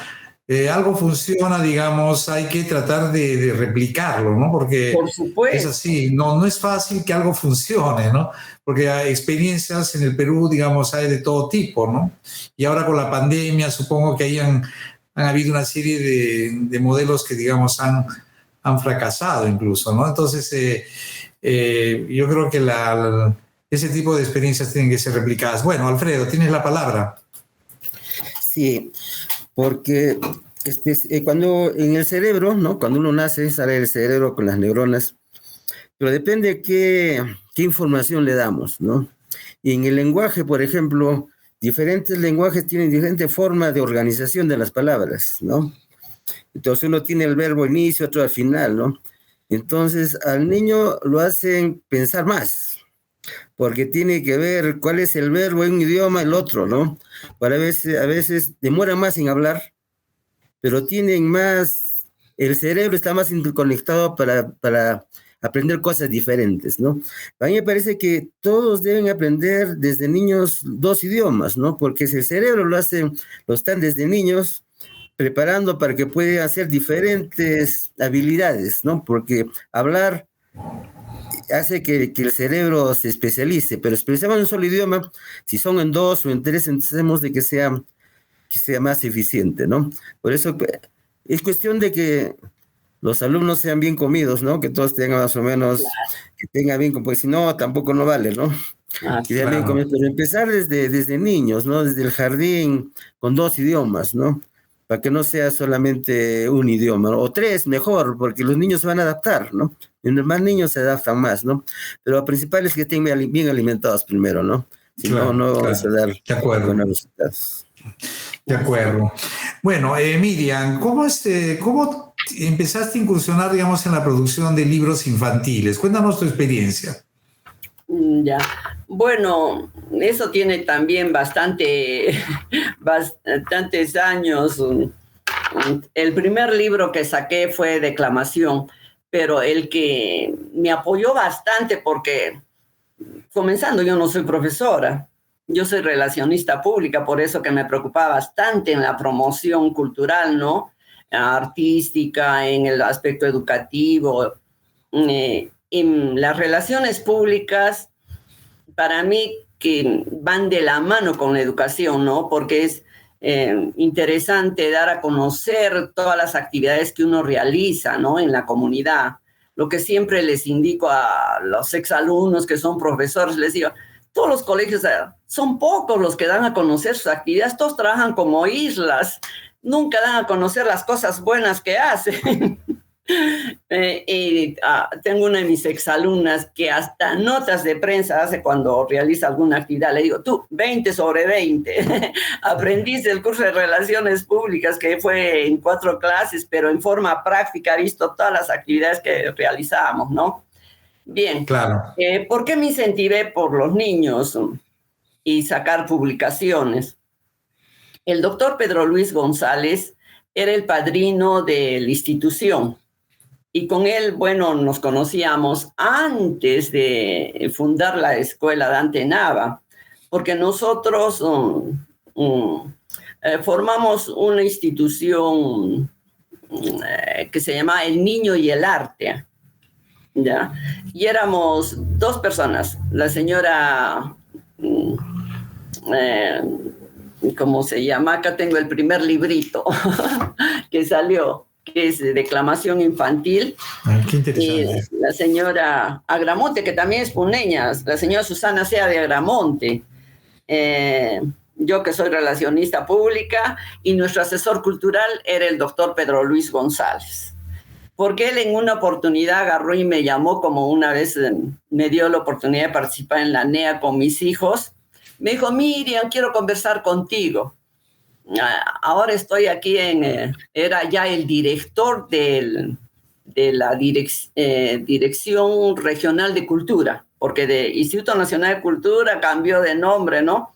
digamos, hay que tratar de replicarlo, ¿no? Porque por supuesto, es así, no es fácil que algo funcione, ¿no? Porque hay experiencias en el Perú, digamos, hay de todo tipo, ¿no? Y ahora con la pandemia, supongo que han habido una serie de modelos que, digamos, han fracasado incluso, ¿no? Entonces, yo creo que ese tipo de experiencias tienen que ser replicadas. Bueno, Alfredo, tienes la palabra. Sí, porque cuando en el cerebro, ¿no? Cuando uno nace, sale el cerebro con las neuronas, pero depende qué información le damos, ¿no? Y en el lenguaje, por ejemplo, diferentes lenguajes tienen diferentes formas de organización de las palabras, ¿no? Entonces uno tiene el verbo inicio, otro al final, ¿no? Entonces al niño lo hacen pensar más, porque tiene que ver cuál es el verbo en un idioma, el otro, ¿no? A veces demora más en hablar, pero tienen más, el cerebro está más interconectado para aprender cosas diferentes, ¿no? A mí me parece que todos deben aprender desde niños 2 idiomas, ¿no? Porque si el cerebro lo están desde niños, preparando para que puedan hacer diferentes habilidades, ¿no? Porque hablar hace que el cerebro se especialice, pero especializamos en un solo idioma, si son en dos o en tres, hacemos de que sea más eficiente, ¿no? Por eso es cuestión de que los alumnos sean bien comidos, ¿no? Que todos tengan más o menos, que tengan bien, porque si no, tampoco no vale, ¿no? Que sean bien comidos, pero empezar desde niños, ¿no? Desde el jardín, con 2 idiomas, ¿no? Para que no sea solamente un idioma, ¿no? O 3, mejor, porque los niños se van a adaptar, ¿no? Y los más niños se adaptan más, ¿no? Pero lo principal es que estén bien alimentados primero, ¿no? Si no vamos a dar buenos resultados. De acuerdo. Bueno, Miriam, ¿cómo empezaste a incursionar, digamos, en la producción de libros infantiles? Cuéntanos tu experiencia. Ya, bueno, eso tiene también bastantes años. El primer libro que saqué fue Declamación, pero el que me apoyó bastante porque, comenzando, yo no soy profesora, yo soy relacionista pública, por eso que me preocupaba bastante en la promoción cultural, ¿no? Artística, en el aspecto educativo. En las relaciones públicas, para mí, que van de la mano con la educación, ¿no? Porque es interesante dar a conocer todas las actividades que uno realiza, ¿no? En la comunidad. Lo que siempre les indico a los exalumnos que son profesores, les digo, todos los colegios son pocos los que dan a conocer sus actividades, todos trabajan como islas, nunca dan a conocer las cosas buenas que hacen. Tengo una de mis exalumnas que hasta notas de prensa hace cuando realiza alguna actividad. Le digo, tú, 20 sobre 20. Aprendiste el curso de Relaciones Públicas, que fue en 4 clases, pero en forma práctica he visto todas las actividades que realizábamos, ¿no? Bien, claro. ¿Por qué me incentivé por los niños y sacar publicaciones? El doctor Pedro Luis González era el padrino de la institución. Y con él, bueno, nos conocíamos antes de fundar la escuela Dante Nava, porque nosotros formamos una institución que se llama El Niño y el Arte, ¿ya? Y éramos 2 personas, la señora, ¿cómo se llama? Acá tengo el primer librito que salió, que es de declamación infantil. Qué interesante. Y la señora Agramonte, que también es puneña, la señora Susana Sea de Agramonte, yo que soy relacionista pública, y nuestro asesor cultural era el doctor Pedro Luis González. Porque él en una oportunidad agarró y me llamó, como una vez me dio la oportunidad de participar en la NEA con mis hijos. Me dijo, Miriam, quiero conversar contigo. Ahora estoy aquí era ya el director de la Dirección Regional de Cultura, porque de Instituto Nacional de Cultura cambió de nombre, ¿no?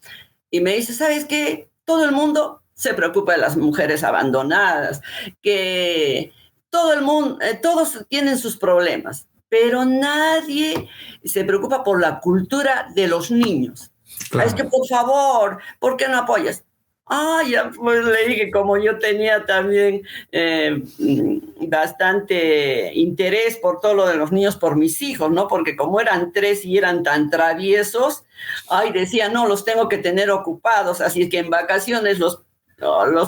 Y me dice, ¿sabes qué? Todo el mundo se preocupa de las mujeres abandonadas, que todo el mundo, todos tienen sus problemas, pero nadie se preocupa por la cultura de los niños. Claro. Es que, por favor, ¿por qué no apoyas? Ya pues le dije, como yo tenía también bastante interés por todo lo de los niños, por mis hijos, ¿no? Porque como eran 3 y eran tan traviesos, decía, no, los tengo que tener ocupados, así que en vacaciones los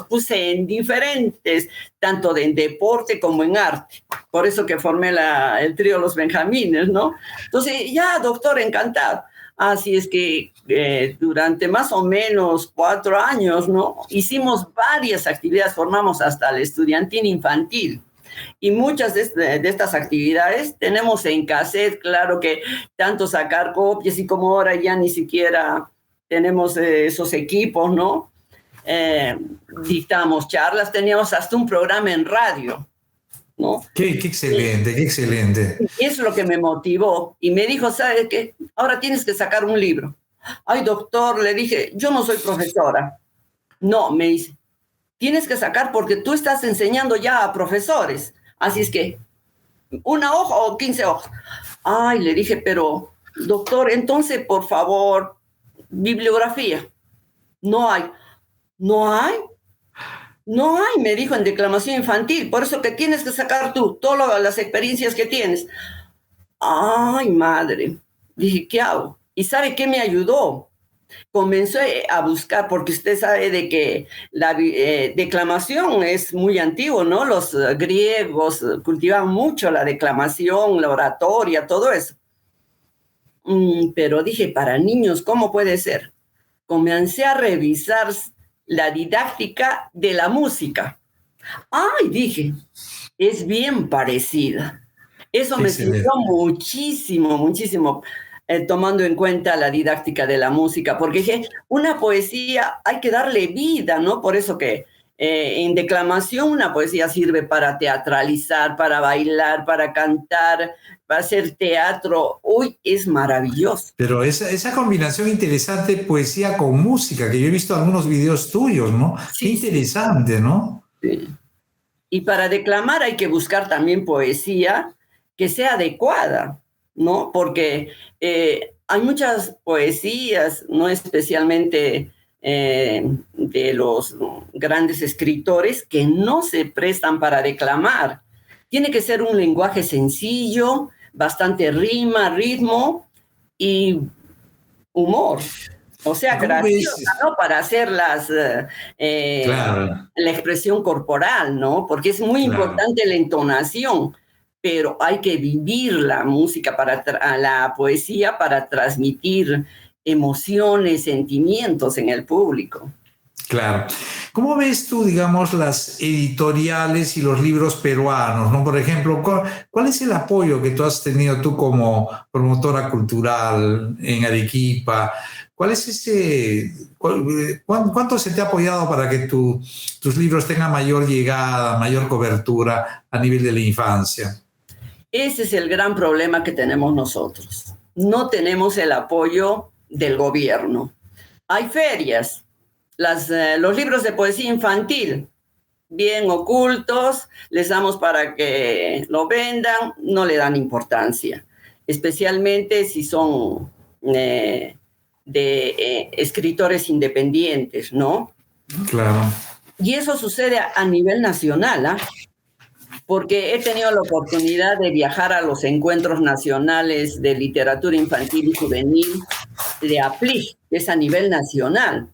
puse en diferentes, tanto en deporte como en arte. Por eso que formé el trío Los Benjamines, ¿no? Entonces, ya, doctor, encantado. Así es que durante más o menos 4 años, ¿no? Hicimos varias actividades, formamos hasta el estudiantil infantil. Y muchas de estas actividades tenemos en cassette, claro que tanto sacar copias y como ahora ya ni siquiera tenemos esos equipos, ¿no? Dictamos charlas, teníamos hasta un programa en radio, ¿no? Qué excelente, qué excelente. Y eso es lo que me motivó. Y me dijo, ¿sabes qué? Ahora tienes que sacar un libro. Ay, doctor, le dije, yo no soy profesora. No, me dice, tienes que sacar porque tú estás enseñando ya a profesores. Así es que, 1 hoja o 15 hojas. Ay, le dije, pero, doctor, entonces, por favor, bibliografía. No hay. ¿No hay? No hay, me dijo, en declamación infantil, por eso que tienes que sacar tú todas las experiencias que tienes. Ay, madre, dije, ¿qué hago? ¿Y sabe qué me ayudó? Comenzó a buscar, porque usted sabe de que la declamación es muy antiguo, ¿no? Los griegos cultivaban mucho la declamación, la oratoria, todo eso. Pero dije, para niños, ¿cómo puede ser? Comencé a revisar la didáctica de la música. Ay, dije, es bien parecida. Eso me sirvió muchísimo, muchísimo, tomando en cuenta la didáctica de la música, porque dije, una poesía hay que darle vida, ¿no? Por eso que en declamación una poesía sirve para teatralizar, para bailar, para cantar, para hacer teatro. Uy, es maravilloso. Pero esa combinación interesante, poesía con música, que yo he visto algunos videos tuyos, ¿no? Sí, qué interesante, ¿no? Sí. Y para declamar hay que buscar también poesía que sea adecuada, ¿no? Porque hay muchas poesías, no especialmente de los grandes escritores, que no se prestan para declamar. Tiene que ser un lenguaje sencillo, bastante rima, ritmo y humor. O sea, graciosa, ¿no? Para hacer claro, la expresión corporal, ¿no? Porque es muy importante la entonación, pero hay que vivir la música, la poesía para transmitir emociones, sentimientos en el público. Claro. ¿Cómo ves tú, digamos, las editoriales y los libros peruanos, ¿no? Por ejemplo, ¿cuál es el apoyo que tú has tenido tú como promotora cultural en Arequipa? ¿Cuál es cuánto se te ha apoyado para que tus libros tengan mayor llegada, mayor cobertura a nivel de la infancia? Ese es el gran problema que tenemos nosotros. No tenemos el apoyo del gobierno. Hay ferias, los libros de poesía infantil, bien ocultos, les damos para que lo vendan, no le dan importancia, especialmente si son de escritores independientes, ¿no? Claro. Y eso sucede a nivel nacional, ¿ah? Porque he tenido la oportunidad de viajar a los encuentros nacionales de literatura infantil y juvenil de APLIG, que es a nivel nacional,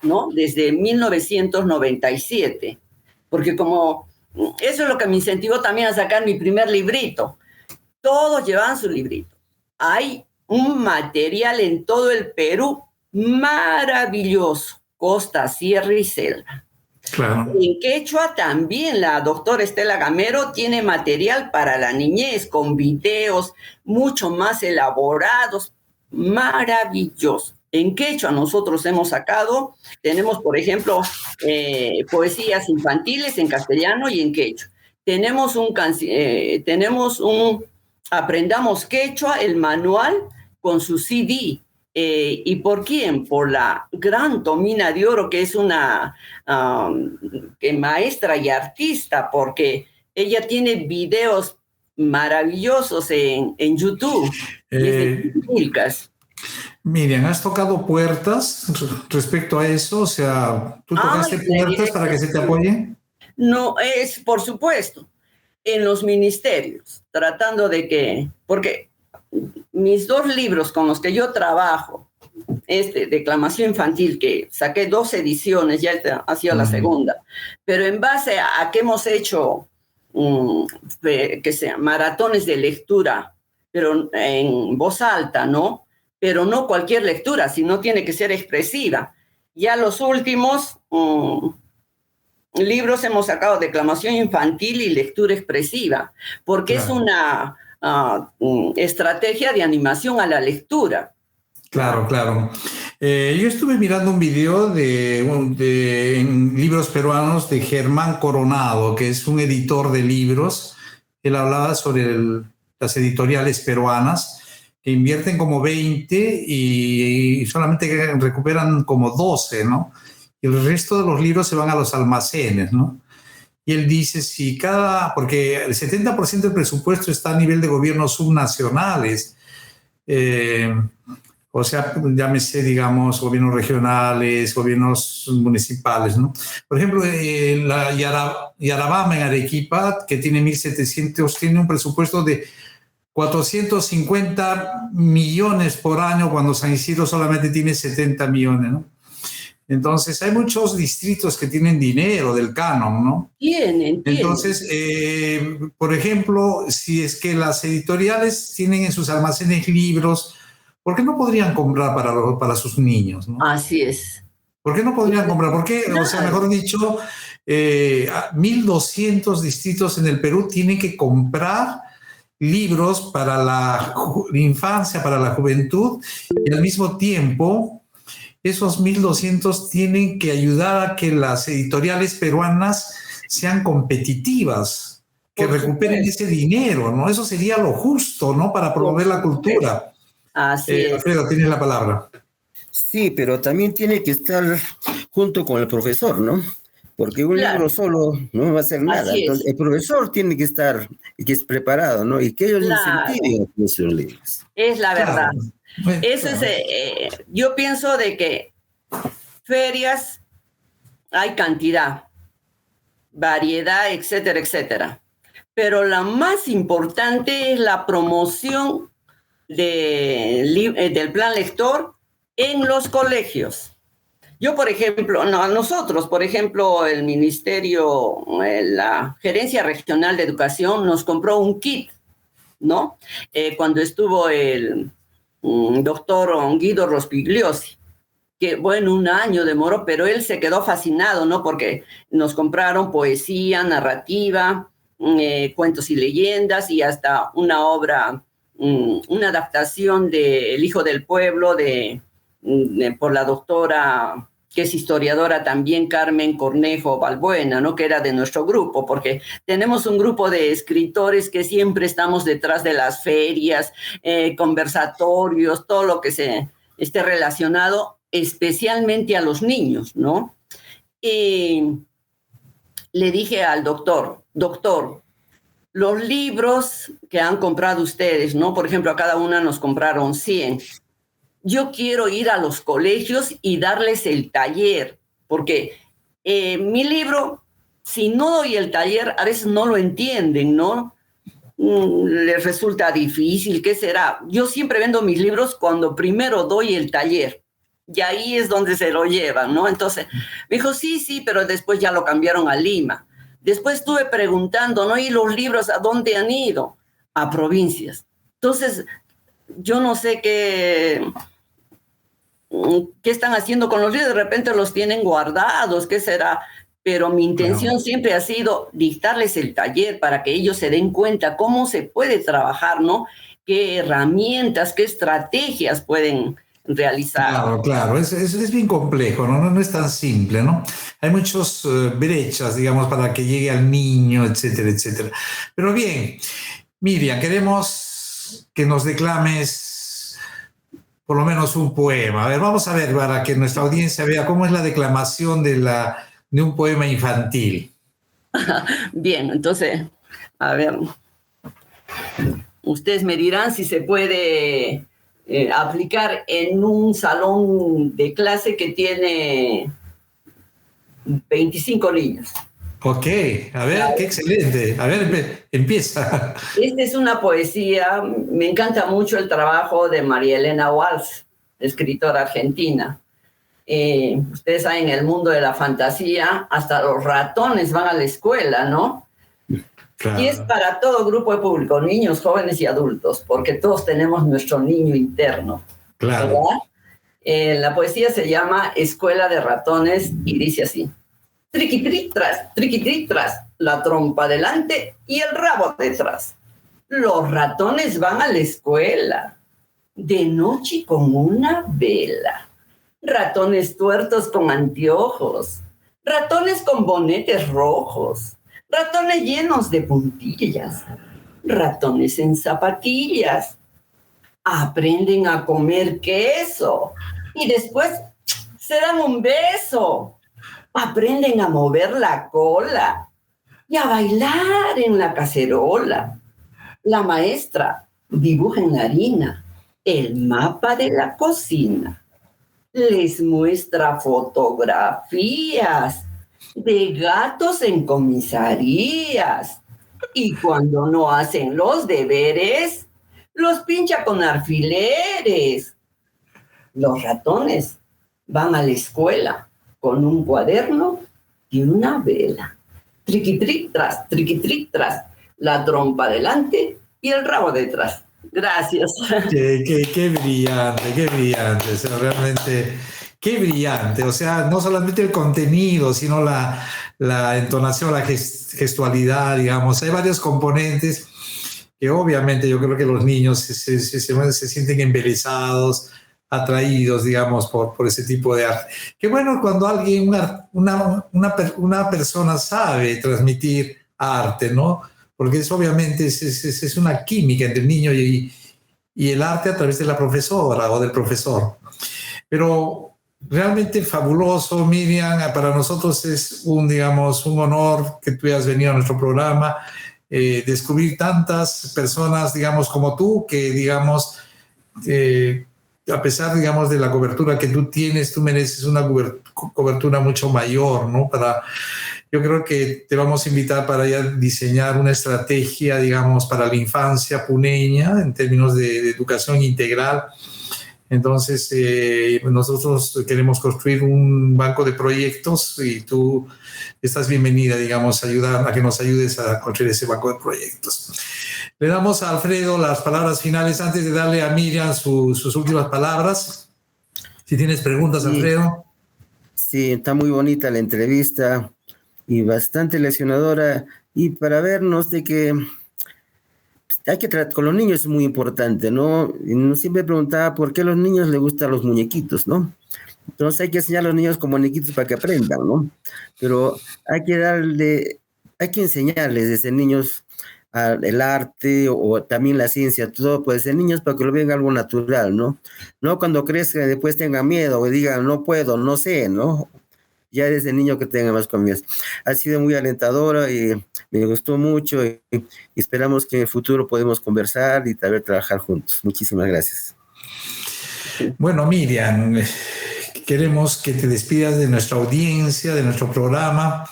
¿no? Desde 1997. Porque como eso es lo que me incentivó también a sacar mi primer librito. Todos llevaban su librito. Hay un material en todo el Perú maravilloso, costa, sierra y selva. Claro. En quechua también la doctora Estela Gamero tiene material para la niñez con videos mucho más elaborados, maravillosos. En quechua nosotros hemos sacado, tenemos por ejemplo poesías infantiles en castellano y en quechua. Tenemos un Aprendamos Quechua, el manual con su CD. ¿Y por quién? Por la gran Tomina de Oro, que es una maestra y artista, porque ella tiene videos maravillosos en YouTube. Miriam, ¿has tocado puertas respecto a eso? O sea, ¿tú tocaste puertas para que se te apoyen? No, es por supuesto, en los ministerios, tratando de que, porque mis dos libros con los que yo trabajo, Declamación Infantil, que saqué 2 ediciones, ya ha sido la segunda, pero en base a que hemos hecho, que sea, maratones de lectura, pero en voz alta, ¿no? Pero no cualquier lectura, sino tiene que ser expresiva. Ya los últimos libros hemos sacado declamación infantil y lectura expresiva, porque es una estrategia de animación a la lectura. Claro, claro. Yo estuve mirando un video en libros peruanos de Germán Coronado, que es un editor de libros. Él hablaba sobre las editoriales peruanas que invierten como 20 y solamente recuperan como 12, ¿no? Y el resto de los libros se van a los almacenes, ¿no? Y él dice, porque el 70% del presupuesto está a nivel de gobiernos subnacionales, O sea, llámese, digamos, gobiernos regionales, gobiernos municipales, ¿no? Por ejemplo, la Yarabama en Arequipa, que tiene 1.700, tiene un presupuesto de 450 millones por año, cuando San Isidro solamente tiene 70 millones, ¿no? Entonces, hay muchos distritos que tienen dinero del canon, ¿no? Tienen. Entonces, por ejemplo, si es que las editoriales tienen en sus almacenes libros, ¿por qué no podrían comprar para sus niños, ¿no? Así es. ¿Por qué no podrían comprar? ¿Por qué? O sea, mejor dicho, 1.200 distritos en el Perú tienen que comprar libros para la infancia, para la juventud, y al mismo tiempo esos 1.200 tienen que ayudar a que las editoriales peruanas sean competitivas, que recuperen ese dinero, ¿no? Eso sería lo justo, ¿no? Para promover la cultura. Así es. Alfredo, tienes la palabra. Sí, pero también tiene que estar junto con el profesor, ¿no? Porque un libro solo no va a hacer nada. Entonces, el profesor tiene que estar y que es preparado, ¿no? Y que ellos incentiven a esos libros. Es la verdad. Eso es, yo pienso de que ferias hay cantidad, variedad, etcétera, etcétera. Pero la más importante es la promoción del plan lector en los colegios. Yo, por ejemplo, nosotros, por ejemplo, el Ministerio, la Gerencia Regional de Educación nos compró un kit, ¿no? Cuando estuvo el doctor Guido Rospigliosi, que bueno, un año demoró, pero él se quedó fascinado, ¿no? Porque nos compraron poesía, narrativa, cuentos y leyendas, y hasta una obra, una adaptación de El Hijo del Pueblo por la doctora, que es historiadora también, Carmen Cornejo Balbuena, ¿no? Que era de nuestro grupo, porque tenemos un grupo de escritores que siempre estamos detrás de las ferias, conversatorios, todo lo que se esté relacionado, especialmente a los niños, ¿no? Y le dije al doctor, los libros que han comprado ustedes, ¿no? Por ejemplo, a cada una nos compraron 100. Yo quiero ir a los colegios y darles el taller, porque mi libro, si no doy el taller, a veces no lo entienden, ¿no? Les resulta difícil, ¿qué será? Yo siempre vendo mis libros cuando primero doy el taller, y ahí es donde se lo llevan, ¿no? Entonces, me dijo, sí, pero después ya lo cambiaron a Lima. Después estuve preguntando, ¿no? ¿Y los libros a dónde han ido? A provincias. Entonces, yo no sé qué están haciendo con los libros, de repente los tienen guardados, ¿qué será? Pero mi intención siempre ha sido dictarles el taller para que ellos se den cuenta cómo se puede trabajar, ¿no? Qué herramientas, qué estrategias pueden realizar. Claro, es bien complejo, ¿no? No es tan simple, ¿no? Hay muchas brechas, digamos, para que llegue al niño, etcétera, etcétera. Pero bien, Miriam, queremos que nos declames por lo menos un poema. A ver, vamos a ver para que nuestra audiencia vea cómo es la declamación de un poema infantil. Bien, entonces, a ver, ustedes me dirán si se puede aplicar en un salón de clase que tiene 25 niños. Ok, a ver, qué excelente. A ver, empieza. Esta es una poesía, me encanta mucho el trabajo de María Elena Walsh, escritora argentina. Ustedes saben, en el mundo de la fantasía, hasta los ratones van a la escuela, ¿no? Claro. Y es para todo grupo de público, niños, jóvenes y adultos, porque todos tenemos nuestro niño interno. Claro. La poesía se llama Escuela de Ratones y dice así: triqui tras, la trompa delante y el rabo detrás. Los ratones van a la escuela, de noche con una vela. Ratones tuertos con anteojos, ratones con bonetes rojos, ratones llenos de puntillas, ratones en zapatillas. Aprenden a comer queso y después se dan un beso. Aprenden a mover la cola y a bailar en la cacerola. La maestra dibuja en la harina el mapa de la cocina. Les muestra fotografías de gatos en comisarías. Y cuando no hacen los deberes, los pincha con alfileres. Los ratones van a la escuela con un cuaderno y una vela. Triqui triqui tras, la trompa delante y el rabo detrás. Gracias. Qué brillante, o sea, realmente, qué brillante, o sea, no solamente el contenido, sino la entonación, la gestualidad, digamos, hay varios componentes que obviamente yo creo que los niños se sienten embelesados, atraídos, digamos, por ese tipo de arte. Qué bueno cuando alguien, una persona sabe transmitir arte, ¿no? Porque es obviamente es una química entre el niño y el arte a través de la profesora o del profesor. Pero realmente fabuloso, Miriam, para nosotros es un honor que tú hayas venido a nuestro programa, descubrir tantas personas, digamos, como tú, que, digamos, a pesar, digamos, de la cobertura que tú tienes, tú mereces una cobertura mucho mayor, ¿no? Yo creo que te vamos a invitar para ya diseñar una estrategia, digamos, para la infancia puneña en términos de educación integral. Entonces, nosotros queremos construir un banco de proyectos y tú estás bienvenida, digamos, a que nos ayudes a construir ese banco de proyectos. Le damos a Alfredo las palabras finales antes de darle a Miriam sus últimas palabras. Si tienes preguntas, Alfredo. Sí, está muy bonita la entrevista y bastante lesionadora, y para vernos de que hay que tratar con los niños es muy importante, ¿no? Y siempre preguntaba por qué a los niños les gustan los muñequitos, ¿no? Entonces hay que enseñar a los niños con muñequitos para que aprendan, ¿no? Pero hay que enseñarles desde niños el arte o también la ciencia, todo pues de niños para que lo vean algo natural, ¿no? No cuando crezcan después tengan miedo o digan no puedo, no sé, ¿no? Ya desde niño que tenga más confianza. Ha sido muy alentadora y me gustó mucho y esperamos que en el futuro podamos conversar y tal vez trabajar juntos. Muchísimas gracias. Bueno, Miriam, queremos que te despidas de nuestra audiencia, de nuestro programa.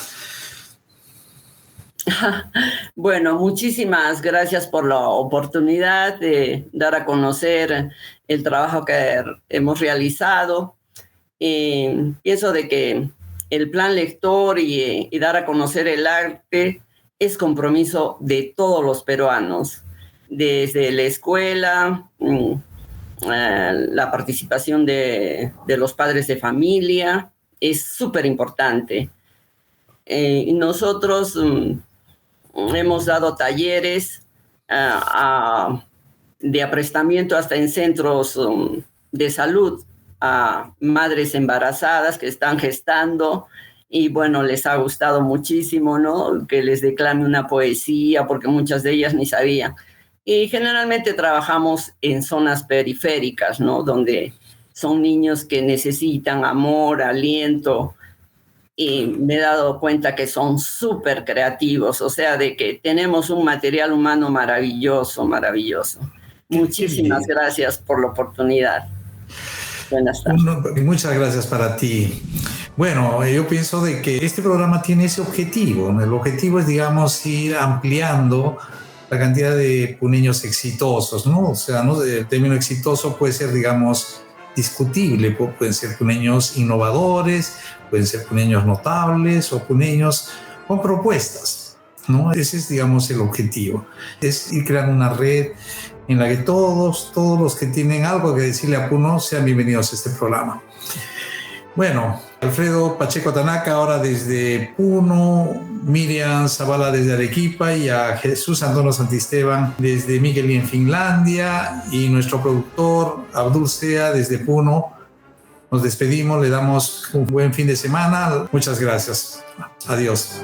Bueno, muchísimas gracias por la oportunidad de dar a conocer el trabajo que hemos realizado. Pienso de que el plan lector y dar a conocer el arte es compromiso de todos los peruanos, desde la escuela, la participación de los padres de familia, es súper importante. Nosotros hemos dado talleres de aprestamiento hasta en centros de salud a madres embarazadas que están gestando y bueno, les ha gustado muchísimo, ¿no? Que les declame una poesía porque muchas de ellas ni sabían. Y generalmente trabajamos en zonas periféricas, ¿no? Donde son niños que necesitan amor, aliento, y me he dado cuenta que son súper creativos, o sea, de que tenemos un material humano maravilloso, maravilloso. Muchísimas gracias por la oportunidad. Buenas tardes. Muchas gracias para ti. Bueno, yo pienso de que este programa tiene ese objetivo. El objetivo es, digamos, ir ampliando la cantidad de puneños exitosos, ¿no? O sea, ¿no? El término exitoso puede ser, digamos, discutible. Pueden ser puneños innovadores, pueden ser puneños notables o puneños con propuestas, ¿no? Ese es, digamos, el objetivo. Es ir creando una red en la que todos los que tienen algo que decirle a Puno sean bienvenidos a este programa. Bueno, Alfredo Pacheco Tanaka ahora desde Puno, Miriam Zavala desde Arequipa y a Jesús Antonio Santisteban desde Mikkeli en Finlandia y nuestro productor Abdul Sea desde Puno. Nos despedimos, le damos un buen fin de semana. Muchas gracias. Adiós.